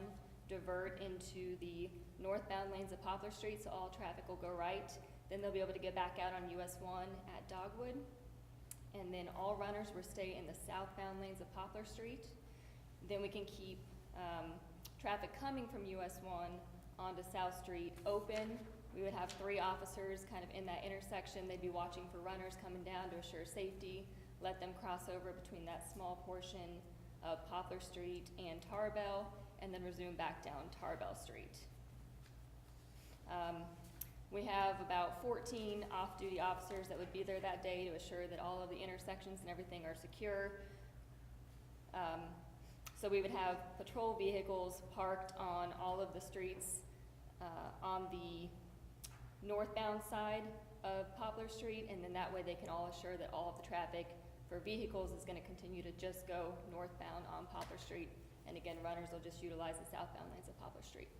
divert into the northbound lanes of Poplar Street, so all traffic will go right. Then they'll be able to get back out on US 1 at Dogwood. And then all runners will stay in the southbound lanes of Poplar Street. Then we can keep traffic coming from US 1 onto South Street open. We would have 3 officers kind of in that intersection. They'd be watching for runners coming down to assure safety, let them cross over between that small portion of Poplar Street and Tarbell, and then resume back down Tarbell Street. We have about 14 off-duty officers that would be there that day to assure that all of the intersections and everything are secure. So we would have patrol vehicles parked on all of the streets, on the northbound side of Poplar Street, and then that way they can all assure that all of the traffic for vehicles is gonna continue to just go northbound on Poplar Street. And again, runners will just utilize the southbound lanes of Poplar Street.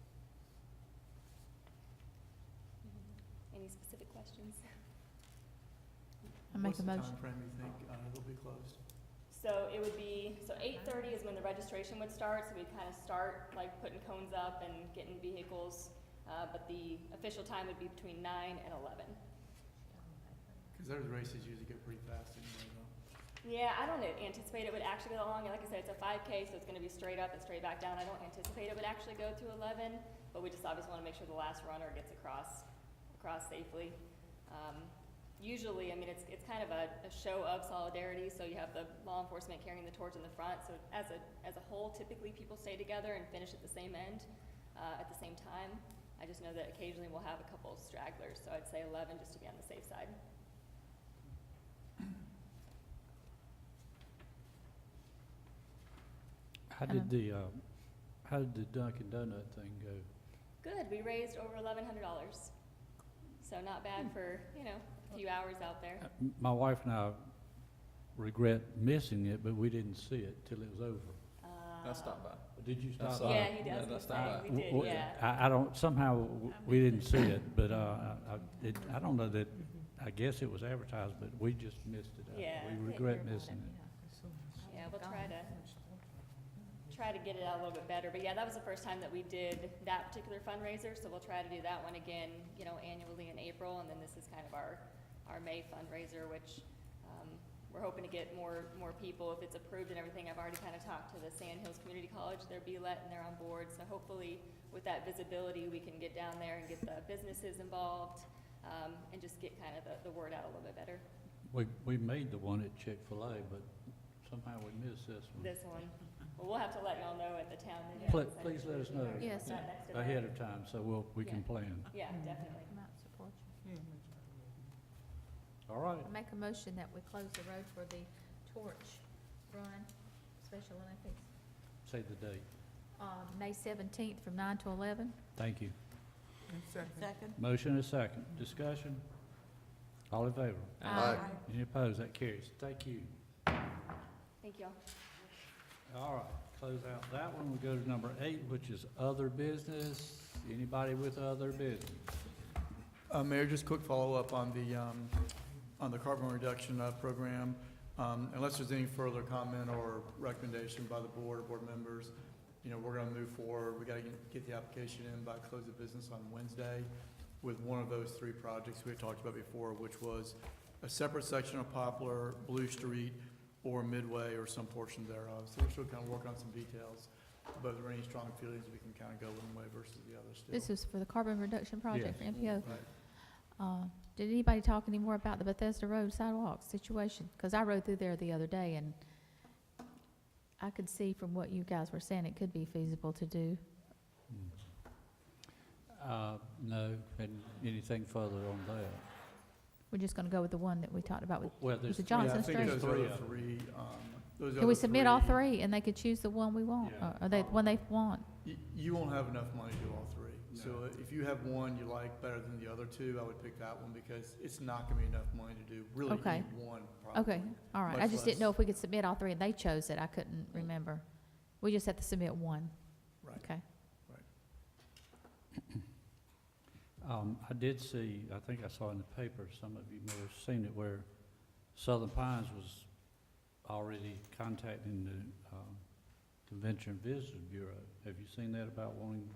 Any specific questions? I make a motion. What's the timeframe you think it'll be closed? So it would be, so 8:30 is when the registration would start, so we'd kind of start like putting cones up and getting vehicles, but the official time would be between 9 and 11. Because those races usually get pretty fast anyway, though. Yeah, I don't anticipate it would actually go long. Like I said, it's a 5K, so it's gonna be straight up and straight back down. I don't anticipate it would actually go to 11, but we just obviously wanna make sure the last runner gets across safely. Usually, I mean, it's kind of a show of solidarity, so you have the law enforcement carrying the torch in the front, so as a whole, typically people stay together and finish at the same end, at the same time. I just know that occasionally we'll have a couple stragglers, so I'd say 11 just to be on the safe side. How did the Dunkin' Donut thing go? Good, we raised over $1,100, so not bad for, a few hours out there. My wife and I regret missing it, but we didn't see it till it was over. I stopped by. Did you stop That's by? Yeah, he does, Yeah, that's not we did, yeah. I don't, somehow, we didn't see it, but, I don't know that, I guess it was advertised, but we just missed it. Yeah. We regret missing it. Yeah, we'll try to get it out a little bit better, but yeah, that was the first time that we did that particular fundraiser, so we'll try to do that one again, annually in April, and then this is kind of our May fundraiser, which, we're hoping to get more people if it's approved and everything. I've already kind of talked to the Sand Hills Community College, they're BLET and they're on board, so hopefully with that visibility, we can get down there and get the businesses involved, and just get kind of the word out a little bit better. We made the one at Chick-fil-A, but somehow we missed this one. This one, well, we'll have to let y'all know at the town meeting. Please let us know. Yes, sir. Not next to that. Ahead of time, so we can plan. Yeah, definitely. Come out and support you. All right. I make a motion that we close the road for the torch run, Special Olympics, Say the date. May 17th from 9 to 11. Thank you. Second. Motion is second. Discussion? All in favor? Aye. Any opposed? That carries. Thank you. Thank y'all. All right, close out that one. We go to number 8, which is other business. Anybody with other business? Mayor, just quick follow-up on the carbon reduction program. Unless there's any further comment or recommendation by the board or board members, we're gonna move forward. We gotta get the application in by close of business on Wednesday with one of those 3 projects we had talked about before, which was a separate section of Poplar, Blue Street, or Midway, or some portion thereof. So we're still kind of working on some details, but if there are any strong feelings, we can kind of go one way versus the other still. This is for the carbon reduction project for MPO. Right. Did anybody talk anymore about the Bethesda Road sidewalk situation? Because I rode through there the other day, and I could see from what you guys were saying, it could be feasible to do. No, and anything further on that? We're just gonna go with the one that we talked about with, Well, there's was it three- Johnson Yeah, I think Street? those Three other of them. 3, those Can we other submit all 3 and they could choose the one we want, Yeah. or they, one they want? You won't have enough money to do all 3. So No. if you have one you like better than the other 2, I would pick that one because it's not gonna be enough money to do really Okay. any one project. Okay, all right. I Much just didn't know less. if we could submit all 3 and they chose it. I couldn't remember. We just have to submit one. Right. Okay. I did see, I think I saw in the paper, some of you may have seen it, where Southern Pines was already contacting the Convention and Visitors Bureau. Have you seen that about wanting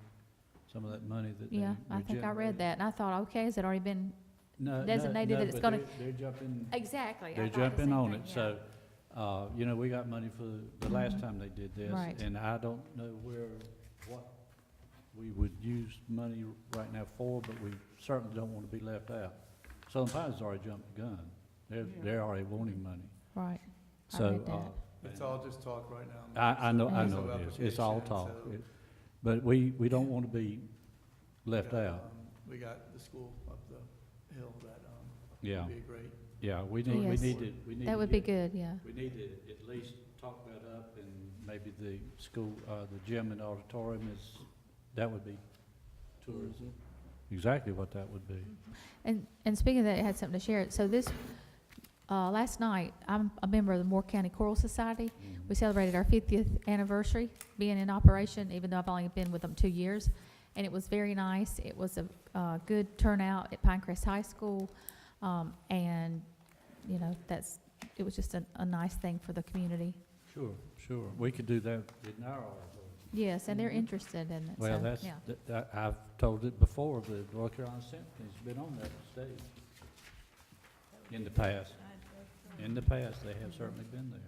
some of that money that they Yeah, I think I read regenerated? that, and I thought, okay, has it already been, No, designated that it's but gonna- They're jumping, exactly. I they're thought the jumping same on thing, it, yeah. so, we got money for the last time they did this. Right. And I don't know what we would use money right now for, but we certainly don't want to be left out. Southern Pines has already jumped the gun. They're already wanting money. Right. I So, read that. It's all just talk right now. I know There's no it is. It's all application, talk. so- But we don't want to be left got, out. We got the school up the hill that, Yeah, would be a great, yeah, we need Yes. to, we need That to would be get- good, yeah. We need to at least talk that up, and maybe the school, the gym and auditorium is, that would be tourism. Exactly what that would be. And speaking of that, I had something to share. So this, last night, I'm a member of the Moore County Choral Society. We celebrated our 50th anniversary being in operation, even though I've only been with them 2 years. And it was very nice. It was a good turnout at Pinecrest High School. And, you know, it was just a nice thing for the community. Sure, sure. We could do that in our auditorium. Yes, and they're interested in it. Well, so, that's, yeah. I've told it before, the North Carolina Symphony's been on that stage in the past. In the past, they have certainly been there.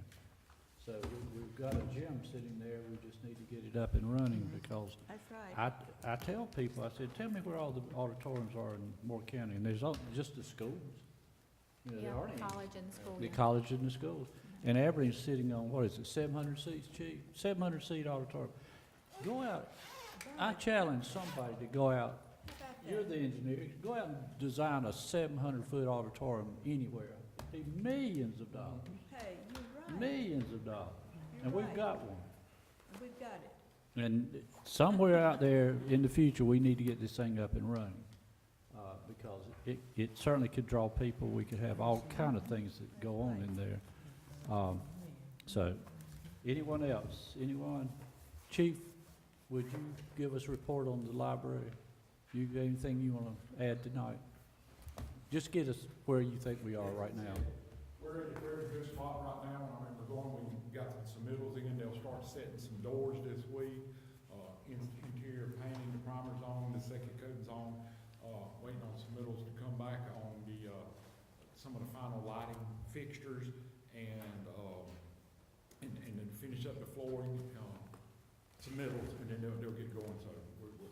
So we've got a gym sitting there, we just need to get it up and running, because That's right. I tell people, I said, tell me where all the auditoriums are in Moore County, and there's just the schools. You know, there aren't any. College and school. The yeah. college and the schools. And Aberdeen's sitting on, what is it, 700 seats, Chief? 700 seat auditorium. Go out, I challenge somebody to go out, you're the engineer, go out and design a 700-foot auditorium anywhere. It'd be millions of dollars, Hey, you're right. millions of dollars. And You're we've right. got one. We've got it. And somewhere out there in the future, we need to get this thing up and running. Because it certainly could draw people, we could have all kind of things that go on in there. So, anyone else? Anyone? Chief, would you give us a report on the library? You got anything you want to add tonight? Just get us where you think we are right now. We're in a good spot right now. I mean, we're going, we got some submittals in, they'll start setting some doors this week. Interior painting, the primer's on, the second coating's on. Waiting on submittals to come back on the, some of the final lighting fixtures and then finish up the flooring, submittals, and then they'll get going. So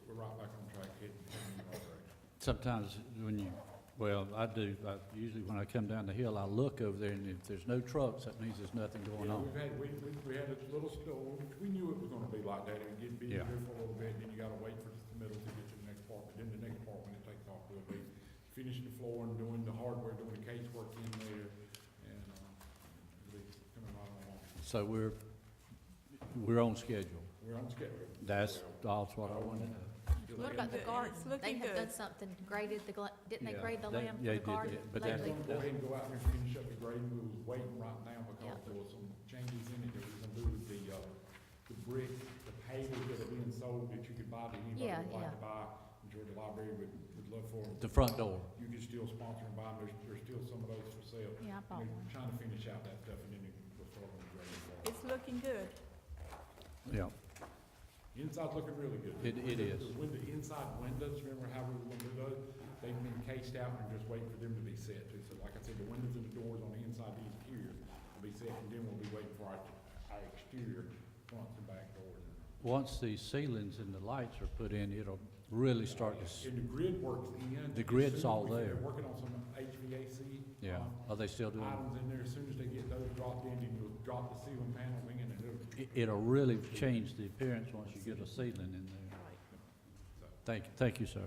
we're right back on track, heading in the right direction. Sometimes when you, well, I do, usually when I come down the hill, I look over there, and if there's no trucks, that means there's nothing going on. We had a little storm, which we knew it was gonna be like that. It would get busy Yeah. here for a little bit, then you gotta wait for the submittals to get to the next part. But then the next part, when it takes off, we'll be finishing the floor and doing the hardware, doing the casework in there, and, it'll be coming right along. So we're on schedule. We're on schedule. That's what I wanted to know. What about the Good. garden? It's They looking have good. done something, graded the, didn't they Yeah, grade the they- land they for the did, garden yeah, but that's- lately? Go ahead and go out there and finish up the grading. We was waiting right now because Yeah. there was some changes in it that was gonna do with the brick, the pavers that are being sold that you could buy, that anybody Yeah, would like yeah. to buy. I'm sure the library would love for them. The front door. You can still sponsor and buy them. There's still some of those for sale. Yeah, I bought And one. they're trying to finish out that stuff, and then we'll start on the grading part. It's looking good. Yeah. Inside's looking really good. It is. The inside windows, remember how we were gonna do those? They've been cased out and just waiting for them to be set too. So like I said, the windows and the doors on the inside, the interior will be set, and then we'll be waiting for our exterior fronts and back doors. Once the ceilings and the lights are put in, it'll really start to, And the grid works in. The grid's all there. They're working on some HVAC. yeah. Are they still doing Items in there. As soon as they get those dropped in, then you'll drop the ceiling panel in, and It'll really change the appearance once you get a ceiling in there. Thank you, sir.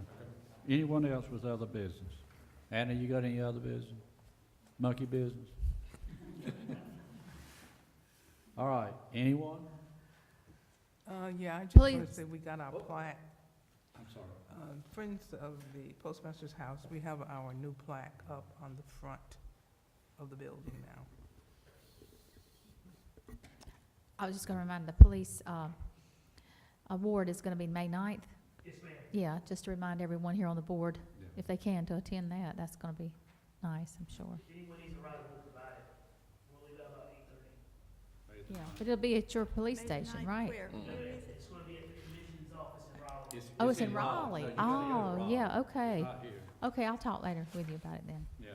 Anyone else with other business? Anna, you got any other business? Monkey business? All right, anyone? Yeah, I just Please. want to say we got our plaque. I'm sorry. Friends of the Postmaster's House, we have our new plaque up on the front of the building now. I was just gonna remind the police, award is gonna be May 9th. Yes, ma'am. Yeah, just to remind everyone here on the board, Yeah. if they can, to attend that. That's gonna be nice, I'm sure. If anyone needs a ride, we'll provide it. We'll leave out about 8:30. Yeah, but it'll be at your police Maybe station, night. right? Where is it? It's gonna be at the commission's office in Raleigh. Oh, it's in Raleigh. So you gotta go to Oh, Raleigh. yeah, okay. Right here, Okay, I'll talk later with you about it then. yeah.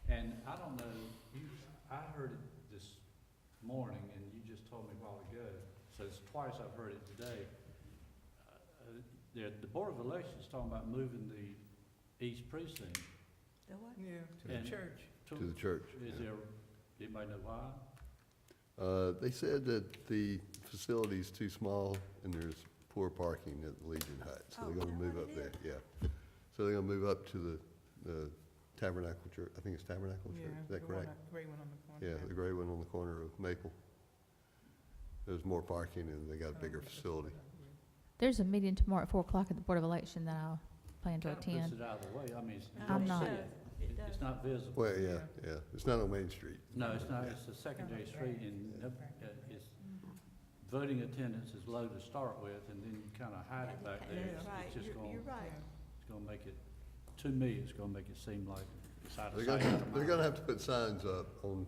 And I don't know, I heard it this morning, and you just told me a while ago, so it's twice I've heard it today. The Board of Elections talking about moving the east precinct. The what? Yeah, to the And- church. To the church. Is there, anybody know why? They said that the facility's too small and there's poor parking at the Legion Hut, so Oh, they're is gonna that move what up it there, is? yeah. So they're gonna move up to the Tabernacle Church, I think it's Tabernacle Yeah, Church, is the that one correct? on- gray one on the corner. Yeah, the gray one on the corner of Maple. There's more parking and they got a bigger facility. There's a meeting tomorrow at 4 o'clock at the Board of Election that I'll plan to Kind of puts attend. it out of the way, I mean, you No, don't I'm not. see it. It's not visible. Well, yeah, it's not on Main Street. No, it's not, it's a secondary street, and it's, voting attendance is low to start with, and then you kind of hide it back there. That's right, It's just you're, going, you're right. it's going to make it, to me, it's going to make it seem like it's out of They're sight. gonna, out of they're mind. gonna have to put signs up on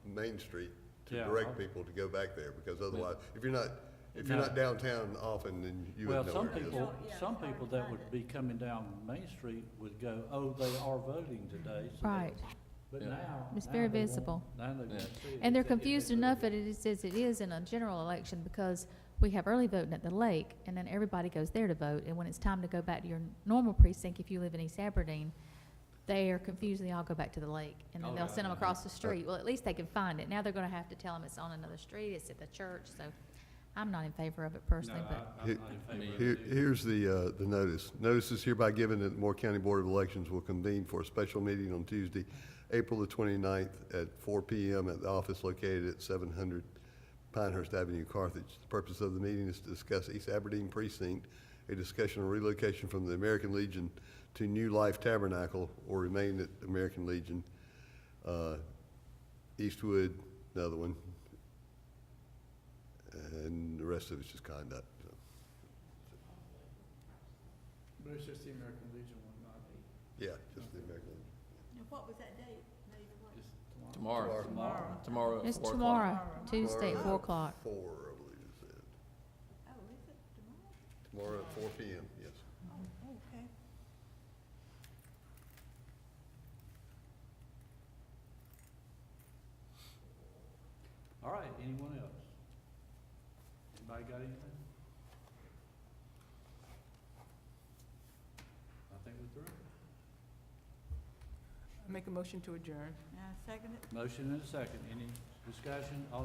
Main Street to Yeah, direct I- people to go back there, because otherwise, if you're No. not downtown often, then you Well, wouldn't know some where it is. people, Yeah, some it's hard people to that find would it. be coming down Main Street would go, oh, they are voting today. so they- Right. But Yeah. now. It's now very they won't- visible. Now they won't Yeah. see it. And they're if they confused vote. enough that it says it is in a general election because we have early voting at the lake, and then everybody goes there to vote. And when it's time to go back to your normal precinct, if you live in East Aberdeen, they are confused, and they all go back to the lake. And then Oh, they'll yeah, send them yeah. across the street. Well, at least they can find it. Now they're gonna have to tell them it's on another street, it's at the church, so I'm not in favor of it No, personally, but I'm not in favor of Here, it either. here's the notice. Notice is hereby given that the Moore County Board of Elections will convene for a special meeting on Tuesday, April the 29th at 4 PM at the office located at 700 Pinehurst Avenue, Carthage. The purpose of the meeting is to discuss East Aberdeen Precinct, a discussion on relocation from the American Legion to New Life Tabernacle or remain at American Legion. Eastwood, another one. And the rest of it's just conduct. So. But it's just the American Legion one, not Yeah, just the American Legion. Now, what was that date? Maybe what? Just Tomorrow. Tomorrow. Tomorrow at it's 4 o'clock. tomorrow, Tuesday at Tomorrow 4 o'clock. 4, I believe it said. Oh, is it tomorrow? Tomorrow at 4 PM, yes. Oh, okay. All right, anyone else? Anybody got anything? I think we're through. Make a motion to adjourn. Now, second it? Motion and a second. Any discussion? All